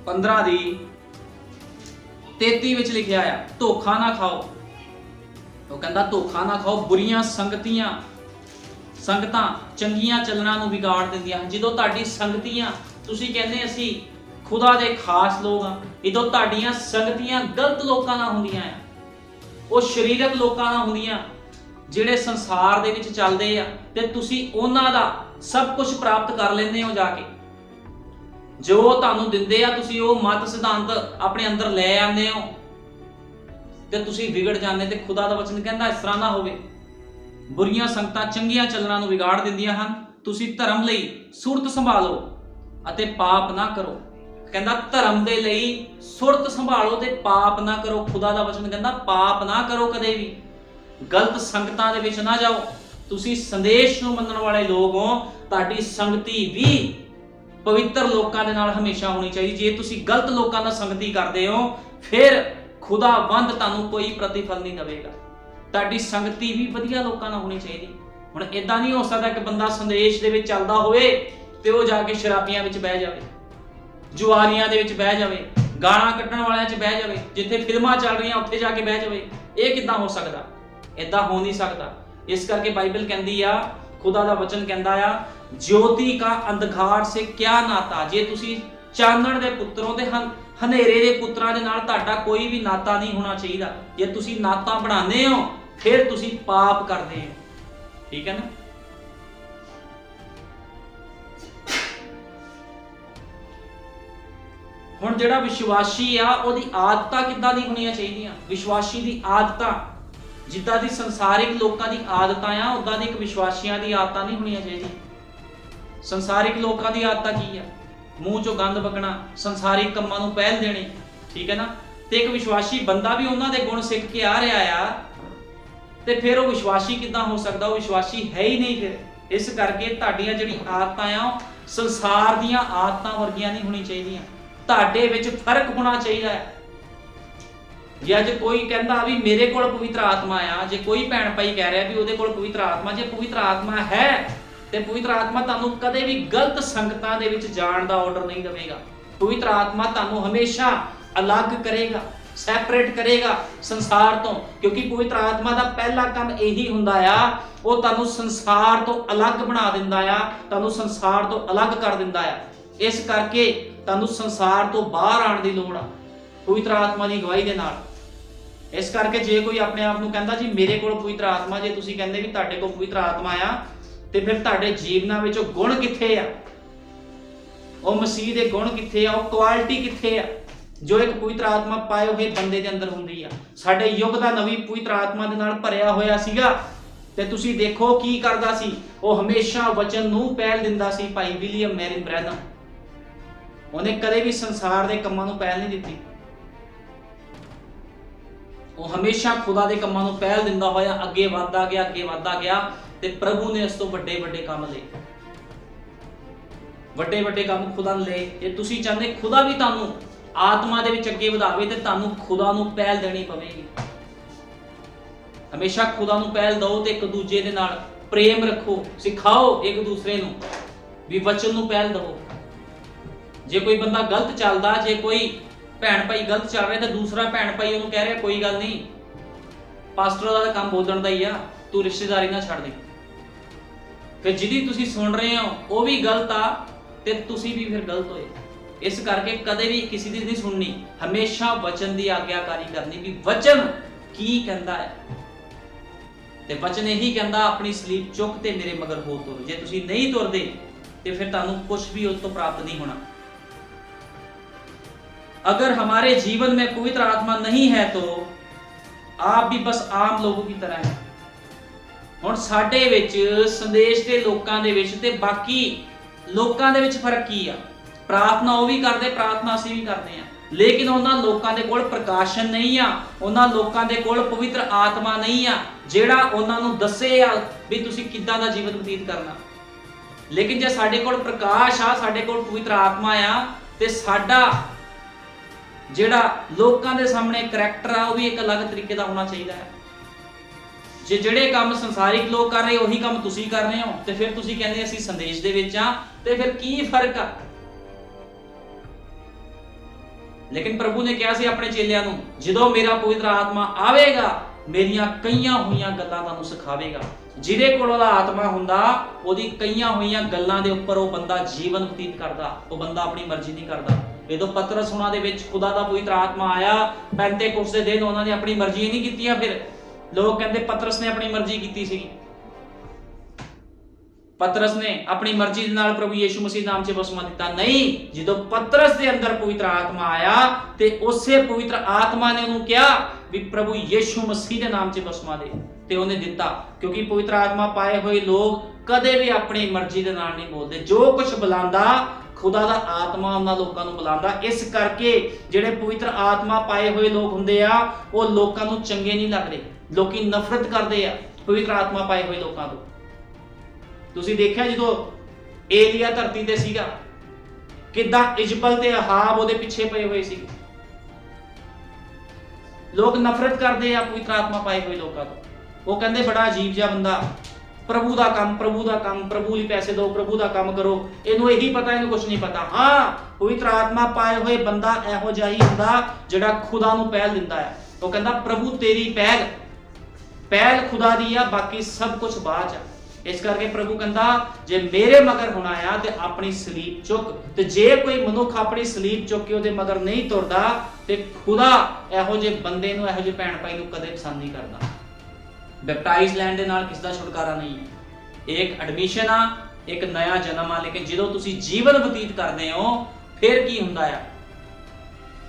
Speaker 1: 15:33 ਵਿੱਚ ਲਿਖਿਆ ਆ, ਧੋਖਾ ਨਾ ਖਾਓ। ਉਹ ਕਹਿੰਦਾ ਧੋਖਾ ਨਾ ਖਾਓ, ਬੁਰੀਆਂ ਸੰਗਤਾਂ ਚੰਗੀਆਂ ਚੱਲਣਾ ਨੂੰ ਵਿਗਾੜ ਦਿੰਦੀਆਂ ਹਨ। ਜਦੋਂ ਤੁਹਾਡੀ ਸੰਗਤੀਆਂ, ਤੁਸੀਂ ਕਹਿੰਦੇ ਅਸੀਂ ਖੁਦਾ ਦੇ ਖਾਸ ਲੋਕ ਆ, ਜਦੋਂ ਤੁਹਾਡੀਆਂ ਸੰਗਤੀਆਂ ਗਲਤ ਲੋਕਾਂ ਨਾਲ ਹੁੰਦੀਆਂ ਆ, ਉਹ ਸਰੀਰਕ ਲੋਕਾਂ ਨਾਲ ਹੁੰਦੀਆਂ ਜਿਹੜੇ ਸੰਸਾਰ ਦੇ ਵਿੱਚ ਚੱਲਦੇ ਆ, ਤੇ ਤੁਸੀਂ ਉਹਨਾਂ ਦਾ ਸਭ ਕੁਝ ਪ੍ਰਾਪਤ ਕਰ ਲੈਂਦੇ ਹੋ ਜਾ ਕੇ। ਜੋ ਤੁਹਾਨੂੰ ਦਿੰਦੇ ਆ, ਤੁਸੀਂ ਉਹ ਮਤ ਸਿਧਾਂਤ ਆਪਣੇ ਅੰਦਰ ਲੈ ਆਉਂਦੇ ਹੋ ਤੇ ਤੁਸੀਂ ਵਿਗੜ ਜਾਂਦੇ। ਤੇ ਖੁਦਾ ਦਾ ਵਚਨ ਕਹਿੰਦਾ ਇਸ ਤਰ੍ਹਾਂ ਨਾ ਹੋਵੇ। ਬੁਰੀਆਂ ਸੰਗਤਾਂ ਚੰਗੀਆਂ ਚੱਲਣਾ ਨੂੰ ਵਿਗਾੜ ਦਿੰਦੀਆਂ ਹਨ। ਤੁਸੀਂ ਧਰਮ ਲਈ ਸੁਰਤ ਸੰਭਾਲੋ ਅਤੇ ਪਾਪ ਨਾ ਕਰੋ। ਕਹਿੰਦਾ ਧਰਮ ਦੇ ਲਈ ਸੁਰਤ ਸੰਭਾਲੋ ਤੇ ਪਾਪ ਨਾ ਕਰੋ। ਖੁਦਾ ਦਾ ਵਚਨ ਕਹਿੰਦਾ ਪਾਪ ਨਾ ਕਰੋ, ਕਦੇ ਵੀ ਗਲਤ ਸੰਗਤਾਂ ਦੇ ਵਿੱਚ ਨਾ ਜਾਓ। ਤੁਸੀਂ ਸੰਦੇਸ਼ ਨੂੰ ਮੰਨਣ ਵਾਲੇ ਲੋਕ ਹੋ, ਤੁਹਾਡੀ ਸੰਗਤੀ ਵੀ ਪਵਿੱਤਰ ਲੋਕਾਂ ਦੇ ਨਾਲ ਹਮੇਸ਼ਾ ਹੋਣੀ ਚਾਹੀਦੀ। ਜੇ ਤੁਸੀਂ ਗਲਤ ਲੋਕਾਂ ਨਾਲ ਸੰਗਤੀ ਕਰਦੇ ਹੋ, ਫਿਰ ਖੁਦਾਵੰਦ ਤੁਹਾਨੂੰ ਕੋਈ ਪ੍ਰਤੀਫਲ ਨਹੀਂ ਦੇਵੇਗਾ। ਤੁਹਾਡੀ ਸੰਗਤੀ ਵੀ ਵਧੀਆ ਲੋਕਾਂ ਨਾਲ ਹੋਣੀ ਚਾਹੀਦੀ। ਹੁਣ ਇਦਾਂ ਨਹੀਂ ਹੋ ਸਕਦਾ ਕਿ ਬੰਦਾ ਸੰਦੇਸ਼ ਦੇ ਵਿੱਚ ਚੱਲਦਾ ਹੋਵੇ ਤੇ ਉਹ ਜਾ ਕੇ ਸ਼ਰਾਬੀਆਂ ਵਿੱਚ ਬਹਿ ਜਾਵੇ, ਜੁਆਰੀਆਂ ਦੇ ਵਿੱਚ ਬਹਿ ਜਾਵੇ, ਗਾਲਾਂ ਕੱਢਣ ਵਾਲਿਆਂ 'ਚ ਬਹਿ ਜਾਵੇ, ਜਿੱਥੇ ਫਿਲਮਾਂ ਚੱਲ ਰਹੀਆਂ ਉੱਥੇ ਜਾ ਕੇ ਬਹਿ ਜਾਵੇ। ਇਹ ਕਿੱਦਾਂ ਹੋ ਸਕਦਾ? ਇਦਾਂ ਹੋ ਨਹੀਂ ਸਕਦਾ। ਇਸ ਕਰਕੇ ਬਾਈਬਲ ਕਹਿੰਦੀ ਆ, ਖੁਦਾ ਦਾ ਵਚਨ ਕਹਿੰਦਾ ਆ, ज्योति का अंधकार से क्या नाता। जे तुसी चानण दे पुत्रों ते हनेरे दे पुत्रां दे नाल तुहाडा कोई भी नाता नहीं होना चाहिए। जे तुसी नाता बनाने हो, फिर तुसी पाप करदे हो। ठीक है ना। हुण जिहड़ा विश्वासी आ, ओहदी आदतां किद्दां दी होणीआं चाहीदियां। विश्वासी दी आदतां जिद्दां दी संसारिक लोकां दी आदतां आ, उदां दी इक विश्वासियां दी आदतां नहीं होणीआं चाहीदियां। संसारिक लोगों की आदत की है? मूँह चो गंद बगना, संसारिक कामों नूं पहल देनी। ठीक है ना। तो एक विश्वासी बंदा भी उन्होंने गुण सीख के आ रहा है, तो फिर वो विश्वासी किद्दां हो सकता? वो विश्वासी है ही नहीं। फिर इस करके तुहाडीआं जिहड़ी आदतां आ, संसार दीआं आदतां वर्गियां नहीं होनी चाहिए। तुहाडे विच फर्क होना चाहिए। जे अज कोई कहता भी मेरे कोल पवित्र आत्मा आ, जे कोई भैन भाई कह रहा भी उहदे कोल पवित्र आत्मा, जे पवित्र आत्मा है ਤੇ ਪਵਿੱਤਰ ਆਤਮਾ ਤੁਹਾਨੂੰ ਕਦੇ ਵੀ ਗਲਤ ਸੰਗਤਾਂ ਦੇ ਵਿੱਚ ਜਾਣ ਦਾ ਆਰਡਰ ਨਹੀਂ ਦੇਵੇਗਾ। ਪਵਿੱਤਰ ਆਤਮਾ ਤੁਹਾਨੂੰ ਹਮੇਸ਼ਾ ਅਲੱਗ ਕਰੇਗਾ, ਸੈਪਰੇਟ ਕਰੇਗਾ ਸੰਸਾਰ ਤੋਂ, ਕਿਉਂਕਿ ਪਵਿੱਤਰ ਆਤਮਾ ਦਾ ਪਹਿਲਾ ਕੰਮ ਇਹੀ ਹੁੰਦਾ ਆ, ਉਹ ਤੁਹਾਨੂੰ ਸੰਸਾਰ ਤੋਂ ਅਲੱਗ ਬਣਾ ਦਿੰਦਾ ਆ, ਤੁਹਾਨੂੰ ਸੰਸਾਰ ਤੋਂ ਅਲੱਗ ਕਰ ਦਿੰਦਾ ਆ। ਇਸ ਕਰਕੇ ਤੁਹਾਨੂੰ ਸੰਸਾਰ ਤੋਂ ਬਾਹਰ ਆਉਣ ਦੀ ਲੋੜ ਆ ਪਵਿੱਤਰ ਆਤਮਾ ਦੀ ਅਗਵਾਈ ਦੇ ਨਾਲ। ਇਸ ਕਰਕੇ ਜੇ ਕੋਈ ਆਪਣੇ ਆਪ ਨੂੰ ਕਹਿੰਦਾ ਜੀ ਮੇਰੇ ਕੋਲ ਪਵਿੱਤਰ ਆਤਮਾ, ਜੇ ਤੁਸੀਂ ਕਹਿੰਦੇ ਵੀ ਤੁਹਾਡੇ ਕੋਲ ਪਵਿੱਤਰ ਆਤਮਾ ਆ, ਤੇ ਫਿਰ ਤੁਹਾਡੇ ਜੀਵਨਾਂ ਵਿੱਚ ਉਹ ਗੁਣ ਕਿੱਥੇ ਆ? ਉਹ ਮਸੀਹ ਦੇ ਗੁਣ ਕਿੱਥੇ ਆ? ਉਹ ਕੁਆਲਿਟੀ ਕਿੱਥੇ ਆ ਜੋ ਇੱਕ ਪਵਿੱਤਰ ਆਤਮਾ ਪਾਏ ਹੋਏ ਬੰਦੇ ਦੇ ਅੰਦਰ ਹੁੰਦੀ ਆ? ਸਾਡੇ ਯੁੱਗ ਦਾ ਨਵੀਂ ਪਵਿੱਤਰ ਆਤਮਾ ਦੇ ਨਾਲ ਭਰਿਆ ਹੋਇਆ ਸੀਗਾ, ਤੇ ਤੁਸੀਂ ਦੇਖੋ ਕੀ ਕਰਦਾ ਸੀ। ਉਹ ਹਮੇਸ਼ਾ ਵਚਨ ਨੂੰ ਪਹਿਲ ਦਿੰਦਾ ਸੀ। ਭਾਈ ਵਿਲੀਅਮ ਮੈਰਿਨ ਬ੍ਰੈਨਮ, ਉਹਨੇ ਕਦੇ ਵੀ ਸੰਸਾਰ ਦੇ ਕੰਮਾਂ ਨੂੰ ਪਹਿਲ ਨਹੀਂ ਦਿੱਤੀ। ਉਹ ਹਮੇਸ਼ਾ ਖੁਦਾ ਦੇ ਕੰਮਾਂ ਨੂੰ ਪਹਿਲ ਦਿੰਦਾ ਹੋਇਆ ਅੱਗੇ ਵੱਧਦਾ ਗਿਆ, ਅੱਗੇ ਵੱਧਦਾ ਗਿਆ, ਤੇ ਪ੍ਰਭੂ ਨੇ ਇਸ ਤੋਂ ਵੱਡੇ ਵੱਡੇ ਕੰਮ ਲਏ, ਵੱਡੇ ਵੱਡੇ ਕੰਮ ਖੁਦਾ ਨੇ ਲਏ। ਜੇ ਤੁਸੀਂ ਚਾਹੁੰਦੇ ਖੁਦਾ ਵੀ ਤੁਹਾਨੂੰ ਆਤਮਾ ਦੇ ਵਿੱਚ ਅੱਗੇ ਵਧਾਵੇ, ਤੇ ਤੁਹਾਨੂੰ ਖੁਦਾ ਨੂੰ ਪਹਿਲ ਦੇਣੀ ਪਵੇਗੀ। ਹਮੇਸ਼ਾ ਖੁਦਾ ਨੂੰ ਪਹਿਲ ਦਿਓ ਤੇ ਇੱਕ ਦੂਜੇ ਦੇ ਨਾਲ ਪ੍ਰੇਮ ਰੱਖੋ, ਸਿਖਾਓ ਇੱਕ ਦੂਸਰੇ ਨੂੰ ਵੀ ਵਚਨ ਨੂੰ ਪਹਿਲ ਦਿਓ। ਜੇ ਕੋਈ ਬੰਦਾ ਗਲਤ ਚੱਲਦਾ, ਜੇ ਕੋਈ ਭੈਣ ਭਾਈ ਗਲਤ ਚੱਲ ਰਿਹਾ, ਤੇ ਦੂਸਰਾ ਭੈਣ ਭਾਈ ਉਹਨੂੰ ਕਹਿ ਰਿਹਾ ਕੋਈ ਗੱਲ ਨਹੀਂ, ਪਾਸਟਰ ਦਾ ਕੰਮ ਬੋਲਣ ਦਾ ਹੀ ਆ, ਤੂੰ ਰਿਸ਼ਤੇਦਾਰੀ ਨਾ ਛੱਡ ਦੇ। ਫਿਰ ਜਿਹਦੀ ਤੁਸੀਂ ਸੁਣ ਰਹੇ ਹੋ ਉਹ ਵੀ ਗਲਤ ਆ ਤੇ ਤੁਸੀਂ ਵੀ ਫਿਰ ਗਲਤ ਹੋਏ। ਇਸ ਕਰਕੇ ਕਦੇ ਵੀ ਕਿਸੇ ਦੀ ਨਹੀਂ ਸੁਣਨੀ, ਹਮੇਸ਼ਾ ਵਚਨ ਦੀ ਆਗਿਆਕਾਰੀ ਕਰਨੀ ਵੀ ਵਚਨ ਕੀ ਕਹਿੰਦਾ ਹੈ। ਤੇ ਵਚਨ ਇਹੀ ਕਹਿੰਦਾ ਆਪਣੀ ਸਲੀਬ ਚੁੱਕ ਤੇ ਮੇਰੇ ਮਗਰ ਹੋ ਤੁਰ। ਜੇ ਤੁਸੀਂ ਨਹੀਂ ਤੁਰਦੇ ਤੇ ਫਿਰ ਤੁਹਾਨੂੰ ਕੁਝ ਵੀ ਉਸ ਤੋਂ ਪ੍ਰਾप्त नहीं होना। अगर हमारे जीवन में पवित्र आत्मा नहीं है तो आप भी बस आम लोगों की तरह है। ਹੁਣ ਸਾਡੇ ਵਿੱਚ ਸੰਦੇਸ਼ ਦੇ ਲੋਕਾਂ ਦੇ ਵਿੱਚ ਤੇ ਬਾਕੀ ਲੋਕਾਂ ਦੇ ਵਿੱਚ ਫਰਕ ਕੀ ਆ? ਪ੍ਰਾਰਥਨਾ ਉਹ ਵੀ ਕਰਦੇ, ਪ੍ਰਾਰਥਨਾ ਅਸੀਂ ਵੀ ਕਰਦੇ ਆ, ਲੇਕਿਨ ਉਹਨਾਂ ਲੋਕਾਂ ਦੇ ਕੋਲ ਪ੍ਰਕਾਸ਼ਨ ਨਹੀਂ ਆ, ਉਹਨਾਂ ਲੋਕਾਂ ਦੇ ਕੋਲ ਪਵਿੱਤਰ ਆਤਮਾ ਨਹੀਂ ਆ ਜਿਹੜਾ ਉਹਨਾਂ ਨੂੰ ਦੱਸੇ ਆ ਵੀ ਤੁਸੀਂ ਕਿੱਦਾਂ ਦਾ ਜੀਵਨ ਬਤੀਤ ਕਰਨਾ। ਲੇਕਿਨ ਜੇ ਸਾਡੇ ਕੋਲ ਪ੍ਰਕਾਸ਼ ਆ, ਸਾਡੇ ਕੋਲ ਪਵਿੱਤਰ ਆਤਮਾ ਆ ਤੇ ਸਾਡਾ ਜਿਹੜਾ ਲੋਕਾਂ ਦੇ ਸਾਹਮਣੇ ਕਰੈਕਟਰ ਆ ਉਹ ਵੀ ਇੱਕ ਅਲੱਗ ਤਰੀਕੇ ਦਾ ਹੋਣਾ ਚਾਹੀਦਾ ਹੈ। ਜੇ ਜਿਹੜੇ ਕੰਮ ਸੰਸਾਰਿਕ ਲੋਕ ਕਰ ਰਹੇ ਉਹੀ ਕੰਮ ਤੁਸੀਂ ਕਰ ਰਹੇ ਹੋ ਤੇ ਫਿਰ ਤੁਸੀਂ ਕਹਿੰਦੇ ਅਸੀਂ ਸੰਦੇਸ਼ ਦੇ ਵਿੱਚ ਆ, ਤੇ ਫਿਰ ਕੀ ਫਰਕ ਆ? ਲੇਕਿਨ ਪ੍ਰਭੂ ਨੇ ਕਿਹਾ ਸੀ ਆਪਣੇ ਚੇਲਿਆਂ ਨੂੰ, ਜਦੋਂ ਮੇਰਾ ਪਵਿੱਤਰ ਆਤਮਾ ਆਵੇਗਾ ਮੇਰੀਆਂ ਕਈਆਂ ਹੋਈਆਂ ਗੱਲਾਂ ਤੁਹਾਨੂੰ ਸਿਖਾਵੇਗਾ। ਜਿਹਦੇ ਕੋਲ ਉਹਦਾ ਆਤਮਾ ਹੁੰਦਾ ਉਹਦੀ ਕਈਆਂ ਹੋਈਆਂ ਗੱਲਾਂ ਦੇ ਉੱਪਰ ਉਹ ਬੰਦਾ ਜੀਵਨ ਬਤੀਤ ਕਰਦਾ, ਉਹ ਬੰਦਾ ਆਪਣੀ ਮਰਜ਼ੀ ਨਹੀਂ ਕਰਦਾ। ਜਦੋਂ ਪਤਰਸ ਉਹਨਾਂ ਦੇ ਵਿੱਚ ਖੁਦਾ ਦਾ ਪਵਿੱਤਰ ਆਤਮਾ ਆਇਆ ਪੈਂਤੇਕੋਸਤ ਦੇ ਦਿਨ, ਉਹਨਾਂ ਨੇ ਆਪਣੀ ਮਰਜ਼ੀ ਨਹੀਂ ਕੀਤੀਆਂ। ਫਿਰ ਲੋਕ ਕਹਿੰਦੇ ਪਤਰਸ ਨੇ ਆਪਣੀ ਮਰਜ਼ੀ ਕੀਤੀ ਸੀ। ਪਤਰਸ ਨੇ ਆਪਣੀ ਮਰਜ਼ੀ ਦੇ ਨਾਲ ਪ੍ਰਭੂ ਯੀਸ਼ੂ ਮਸੀਹ ਨਾਮ 'ਚ ਬਪਤਿਸਮਾ ਦਿੱਤਾ ਨਹੀਂ। ਜਦੋਂ ਪਤਰਸ ਦੇ ਅੰਦਰ ਪਵਿੱਤਰ ਆਤਮਾ ਆਇਆ ਤੇ ਉਸੇ ਪਵਿੱਤਰ ਆਤਮਾ ਨੇ ਉਹਨੂੰ ਕਿਹਾ ਵੀ ਪ੍ਰਭੂ ਯੀਸ਼ੂ ਮਸੀਹ ਦੇ ਨਾਮ 'ਚ ਬਪਤਿਸਮਾ ਦੇ, ਤੇ ਉਹਨੇ ਦਿੱਤਾ। ਕਿਉਂਕਿ ਪਵਿੱਤਰ ਆਤਮਾ ਪਾਏ ਹੋਏ ਲੋਕ ਕਦੇ ਵੀ ਆਪਣੀ ਮਰਜ਼ੀ ਦੇ ਨਾਲ ਨਹੀਂ ਬੋਲਦੇ। ਜੋ ਕੁਝ ਬੁਲਾਉਂਦਾ ਖੁਦਾ ਦਾ ਆਤਮਾ ਉਹਨਾਂ ਲੋਕਾਂ ਨੂੰ ਬੁਲਾਉਂਦਾ। ਇਸ ਕਰਕੇ ਜਿਹੜੇ ਪਵਿੱਤਰ ਆਤਮਾ ਪਾਏ ਹੋਏ ਲੋਕ ਹੁੰਦੇ ਆ ਉਹ ਲੋਕਾਂ ਨੂੰ ਚੰਗੇ ਨਹੀਂ ਲੱਗਦੇ। ਲੋਕੀ ਨਫ਼ਰਤ ਕਰਦੇ ਆ ਪਵਿੱਤਰ ਆਤਮਾ ਪਾਏ ਹੋਏ ਲੋਕਾਂ ਤੋਂ। ਤੁਸੀਂ ਦੇਖਿਆ ਜਦੋਂ ਏਲੀਆ ਧਰਤੀ ਤੇ ਸੀਗਾ ਕਿੱਦਾਂ ਇਜ਼ਬਲ ਤੇ ਅਹਾਬ ਉਹਦੇ ਪਿੱਛੇ ਪਏ ਹੋਏ ਸੀ। ਲੋਕ ਨਫ਼ਰਤ ਕਰਦੇ ਆ ਪਵਿੱਤਰ ਆਤਮਾ ਪਾਏ ਹੋਏ ਲੋਕਾਂ ਤੋਂ। ਉਹ ਕਹਿੰਦੇ ਬੜਾ ਅਜੀਬ ਜਿਹਾ ਬੰਦਾ, ਪ੍ਰਭੂ ਦਾ ਕੰਮ, ਪ੍ਰਭੂ ਦਾ ਕੰਮ, ਪ੍ਰਭੂ ਲਈ ਪੈਸੇ ਦਿਓ, ਪ੍ਰਭੂ ਦਾ ਕੰਮ ਕਰੋ, ਇਹਨੂੰ ਇਹੀ ਪਤਾ, ਇਹਨੂੰ ਕੁਝ ਨਹੀਂ ਪਤਾ। ਹਾਂ, ਪਵਿੱਤਰ ਆਤਮਾ ਪਾਏ ਹੋਏ ਬੰਦਾ ਇਹੋ ਜਿਹਾ ਹੀ ਹੁੰਦਾ ਜਿਹੜਾ ਖੁਦਾ ਨੂੰ ਪਹਿਲ ਦਿੰਦਾ ਹੈ। ਉਹ ਕਹਿੰਦਾ ਪ੍ਰਭੂ ਤੇਰੀ ਪਹਿਲ ਖੁਦਾ ਦੀ ਆ, ਬਾਕੀ ਸਭ ਕੁਝ ਬਾਅਦ ਚ। ਇਸ ਕਰਕੇ ਪ੍ਰਭੂ ਕਹਿੰਦਾ ਜੇ ਮੇਰੇ ਮਗਰ ਹੋਣਾ ਆ ਤੇ ਆਪਣੀ ਸਲੀਬ ਚੁੱਕ। ਤੇ ਜੇ ਕੋਈ ਮਨੁੱਖ ਆਪਣੀ ਸਲੀਬ ਚੁੱਕ ਕੇ ਉਹਦੇ ਮਗਰ ਨਹੀਂ ਤੁਰਦਾ ਤੇ ਖੁਦਾ ਇਹੋ ਜਿਹੇ ਬੰਦੇ ਨੂੰ, ਇਹੋ ਜਿਹੇ ਭੈਣ ਭਾਈ ਨੂੰ ਕਦੇ ਪਸੰਦ ਨਹੀਂ ਕਰਦਾ। ਬੈਪਟਾਈਜ਼ ਲੈਣ ਦੇ ਨਾਲ ਕਿਸ ਦਾ ਛੁਟਕਾਰਾ ਨਹੀਂ ਹੈ। ਇੱਕ ਐਡਮਿਸ਼ਨ ਆ, ਇੱਕ ਨया ਜਨਮ ਆ, ਲੇਕਿਨ ਜਦੋਂ ਤੁਸੀਂ ਜੀਵਨ ਬਤੀਤ ਕਰਦੇ ਹੋ ਫਿਰ ਕੀ ਹੁੰਦਾ ਆ?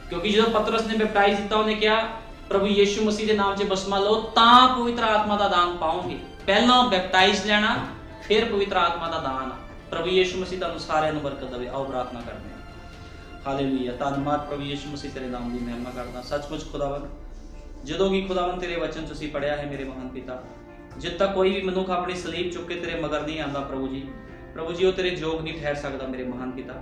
Speaker 1: ਕਿਉਂਕਿ ਜਦੋਂ ਪਤਰਸ ਨੇ ਬੈਪਟਾਈਜ਼ ਦਿੱਤਾ ਉਹਨੇ ਕਿਹਾ ਪ੍ਰਭੂ ਯੀਸ਼ੂ ਮਸੀਹ ਦੇ ਨਾਮ 'ਚ ਬਪਤਿਸਮਾ ਲਓ ਤਾਂ ਪਵਿੱਤਰ ਆਤਮਾ ਦਾ ਦਾਨ ਪਾਓਗੇ। ਪਹਿਲਾਂ ਬੈਪਟਾਈਜ਼ ਲੈਣਾ ਫਿਰ ਪਵਿੱਤਰ ਆਤਮਾ ਦਾ ਦਾਨ। ਪ੍ਰਭੂ ਯੀਸ਼ੂ ਮਸੀਹ ਤੁਹਾਨੂੰ ਸਾਰਿਆਂ ਨੂੰ ਬਰਕਤ ਦੇਵੇ। ਆਓ ਪ੍ਰਾਰਥਨਾ ਕਰਦੇ ਹਾਂ। ਹਾਲੇਲੂਇਆ। ਧੰਨਵਾਦ ਪ੍ਰਭੂ ਯੀਸ਼ੂ ਮਸੀਹ, ਤੇਰੇ ਨਾਮ ਦੀ ਮਹਿਮਾ ਕਰਦਾ। ਸੱਚਮੁੱਚ ਖੁਦਾਵੰਦ, ਜਦੋਂ ਕਿ ਖੁਦਾਵੰਦ ਤੇਰੇ ਵਚਨ ਤੁਸੀਂ ਪੜਿਆ ਹੈ ਮੇਰੇ ਮਹਾਨ ਪਿਤਾ, ਜਦ ਤੱਕ ਕੋਈ ਵੀ ਮਨੁੱਖ ਆਪਣੀ ਸਲੀਬ ਚੁੱਕ ਕੇ ਤੇਰੇ ਮਗਰ ਨਹੀਂ ਆਉਂਦਾ ਪ੍ਰਭੂ ਜੀ ਉਹ ਤੇਰੇ ਯੋਗ ਨਹੀਂ ਠਹਿਰ ਸਕਦਾ ਮੇਰੇ ਮਹਾਨ ਪਿਤਾ।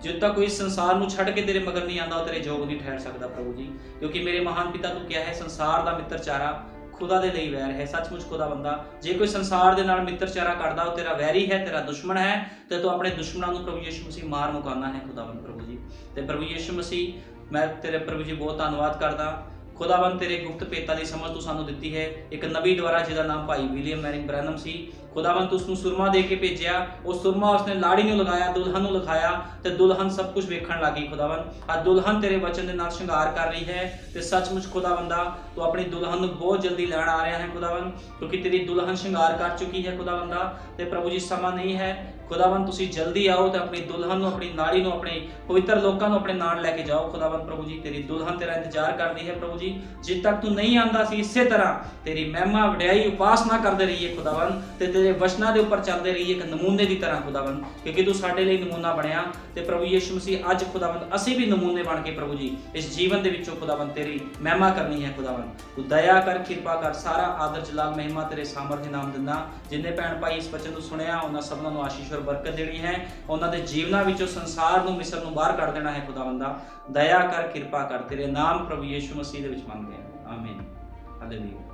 Speaker 1: ਜਦ ਤੱਕ ਕੋਈ ਸੰਸਾਰ ਨੂੰ ਛੱਡ ਕੇ ਤੇਰੇ ਮਗਰ ਨਹੀਂ ਆਉਂਦਾ ਉਹ ਤੇਰੇ ਯੋਗ ਨਹੀਂ ਠਹਿਰ ਸਕਦਾ ਪ੍ਰਭੂ ਜੀ। ਕਿਉਂਕਿ ਮੇਰੇ ਮਹਾਨ ਪਿਤਾ ਤੂੰ ਕਿਹਾ ਹੈ ਸੰਸਾਰ ਦਾ ਮਿੱਤਰਚਾਰਾ ਖੁਦਾ ਦੇ ਲਈ ਵੈਰ ਹੈ। ਸੱਚਮੁੱਚ ਖੁਦਾ ਬੰਦਾ, ਜੇ ਕੋਈ ਸੰਸਾਰ ਦੇ ਨਾਲ ਮਿੱਤਰਚਾਰਾ ਕਰਦਾ ਉਹ ਤੇਰਾ ਵੈਰੀ ਹੈ, ਤੇਰਾ ਦੁਸ਼ਮਣ ਹੈ, ਤੇ ਤੂੰ ਆਪਣੇ ਦੁਸ਼ਮਣਾਂ ਨੂੰ ਪ੍ਰਭੂ ਯੀਸ਼ੂ ਮਸੀਹ ਮਾਰ ਮੁਕਾਉਣਾ ਹੈ ਖੁਦਾਵੰਦ ਪ੍ਰਭੂ ਜੀ। ਤੇ ਪ੍ਰਭੂ ਯੀਸ਼ੂ ਮਸੀਹ, ਮੈਂ ਤੇਰੇ ਪ੍ਰਭੂ ਜੀ ਬਹੁਤ ਧੰਨਵਾਦ ਕਰਦਾ ਖੁਦਾਵੰਦ, ਤੇਰੇ ਗੁਪਤ ਭੇਤਾਂ ਦੀ ਸਮਝ ਤੂੰ ਸਾਨੂੰ ਦਿੱਤੀ ਹੈ। ਇੱਕ ਨਬੀ ਦੁਆਰਾ ਜਿਹਦਾ ਨਾਮ ਭਾਈ ਵਿਲੀਅਮ ਮੈਰਿੰਗ ਬ੍ਰੈਨਮ ਸੀ, ਖੁਦਾਵੰਦ ਤੂੰ ਉਸਨੂੰ ਸੁਰਮਾ ਦੇ ਕੇ ਭੇਜਿਆ। ਉਹ ਸੁਰਮਾ ਉਸਨੇ ਲਾੜੀ ਨੂੰ ਲਗਾਇਆ, ਦੁਲਹਨ ਨੂੰ ਲਗਾਇਆ ਤੇ ਦੁਲਹਨ ਸਭ ਕੁਝ ਵੇਖਣ ਲੱਗੀ ਖੁਦਾਵੰਦ। ਅੱਜ ਦੁਲਹਨ ਤੇਰੇ ਵਚਨ ਦੇ ਨਾਲ ਸ਼ਿੰਗਾਰ ਕਰ ਰਹੀ ਹੈ ਤੇ ਸੱਚਮੁੱਚ ਖੁਦਾਵੰਦਾ ਤੂੰ ਆਪਣੀ ਦੁਲਹਨ ਨੂੰ ਬਹੁਤ ਜਲਦੀ ਲੈਣ ਆ ਰਿਹਾ ਹੈ ਖੁਦਾਵੰਦ, ਕਿਉਂਕਿ ਤੇਰੀ ਦੁਲਹਨ ਸ਼ਿੰਗਾਰ ਕਰ ਚੁੱਕੀ ਹੈ ਖੁਦਾਵੰਦਾ। ਤੇ ਪ੍ਰਭੂ ਜੀ ਸਮਾਂ ਨਹੀਂ ਹੈ ਖੁਦਾਵੰਦ, ਤੁਸੀਂ ਜਲਦੀ ਆਓ ਤੇ ਆਪਣੀ ਦੁਲਹਨ ਨੂੰ, ਆਪਣੀ ਲਾੜੀ ਨੂੰ, ਆਪਣੇ ਪਵਿੱਤਰ ਲੋਕਾਂ ਨੂੰ ਆਪਣੇ ਨਾਲ ਲੈ ਕੇ ਜਾਓ ਖੁਦਾਵੰਦ ਪ੍ਰਭੂ ਜੀ। ਤੇਰੀ ਦੁਲਹਨ ਤੇਰਾ ਇੰਤਜ਼ਾਰ ਕਰਦੀ ਹੈ ਪ੍ਰਭੂ ਜੀ। ਜਿੱਦ ਤੱਕ ਤੂੰ ਨਹੀਂ ਆਂਦਾ ਸੀ ਇਸੇ ਤਰ੍ਹਾਂ ਤੇਰੀ ਮਹਿਮਾ ਵਡਿਆਈ ਉਪਾਸਨਾ ਕਰਦੇ ਰਹੀਏ ਖੁਦਾਵੰਦ, ਤੇ ਤੇਰੇ ਵਚਨਾਂ ਦੇ ਉੱਪਰ ਚੱਲਦੇ ਰਹੀਏ ਇੱਕ ਨਮੂਨੇ ਦੀ ਤਰ੍ਹਾਂ ਖੁਦਾਵੰਦ, ਕਿਉਂਕਿ ਤੂੰ ਸਾਡੇ ਲਈ ਨਮੂਨਾ ਬਣਿਆ। ਤੇ ਪ੍ਰਭੂ ਯੀਸ਼ੂ ਮਸੀਹ ਅੱਜ ਖੁਦਾਵੰਦ ਅਸੀਂ ਵੀ ਨਮੂਨੇ ਬਣ ਕੇ ਪ੍ਰਭੂ ਜੀ ਇਸ ਜੀਵਨ ਦੇ ਵਿੱਚੋਂ ਖੁਦਾਵੰਦ ਤੇਰੀ ਮਹਿਮਾ ਕਰਨੀ ਹੈ ਖੁਦਾਵੰਦ। ਤੂੰ ਦਇਆ ਕਰ, ਕਿਰਪਾ ਕਰ, ਸਾਰਾ ਆਦਰ ਜਲਾਲ ਮਹਿਮਾ ਤੇਰੇ ਸਾਮਰਥ ਦੇ ਨਾਮ ਦਿੰਦਾ। ਜਿੰਨੇ ਭੈਣ ਭਾਈ ਇਸ ਵਚਨ ਨੂੰ ਸੁਣਿਆ ਉਹਨਾਂ ਸਭਨਾਂ ਨੂੰ ਆਸ਼ੀਸ਼ ਔਰ ਬਰਕਤ ਦੇਣੀ ਹੈ। ਉਹਨਾਂ ਦੇ ਜੀਵਨਾਂ ਵਿੱਚੋਂ ਸੰਸਾਰ ਨੂੰ, ਮਿਸਰ ਨੂੰ ਬਾਹਰ ਕੱਢ ਦੇਣਾ ਹੈ ਖੁਦਾਵੰਦਾ। ਦਇਆ ਕਰ, ਕਿਰਪਾ ਕਰ, ਤੇਰੇ ਨਾਮ ਪ੍ਰਭੂ ਯੀਸ਼ੂ ਮਸੀਹ ਦੇ ਵਿੱਚ ਮੰਗਦੇ ਹਾਂ, ਆਮੀਨ। ਹਾਲੇਲੂਇਆ।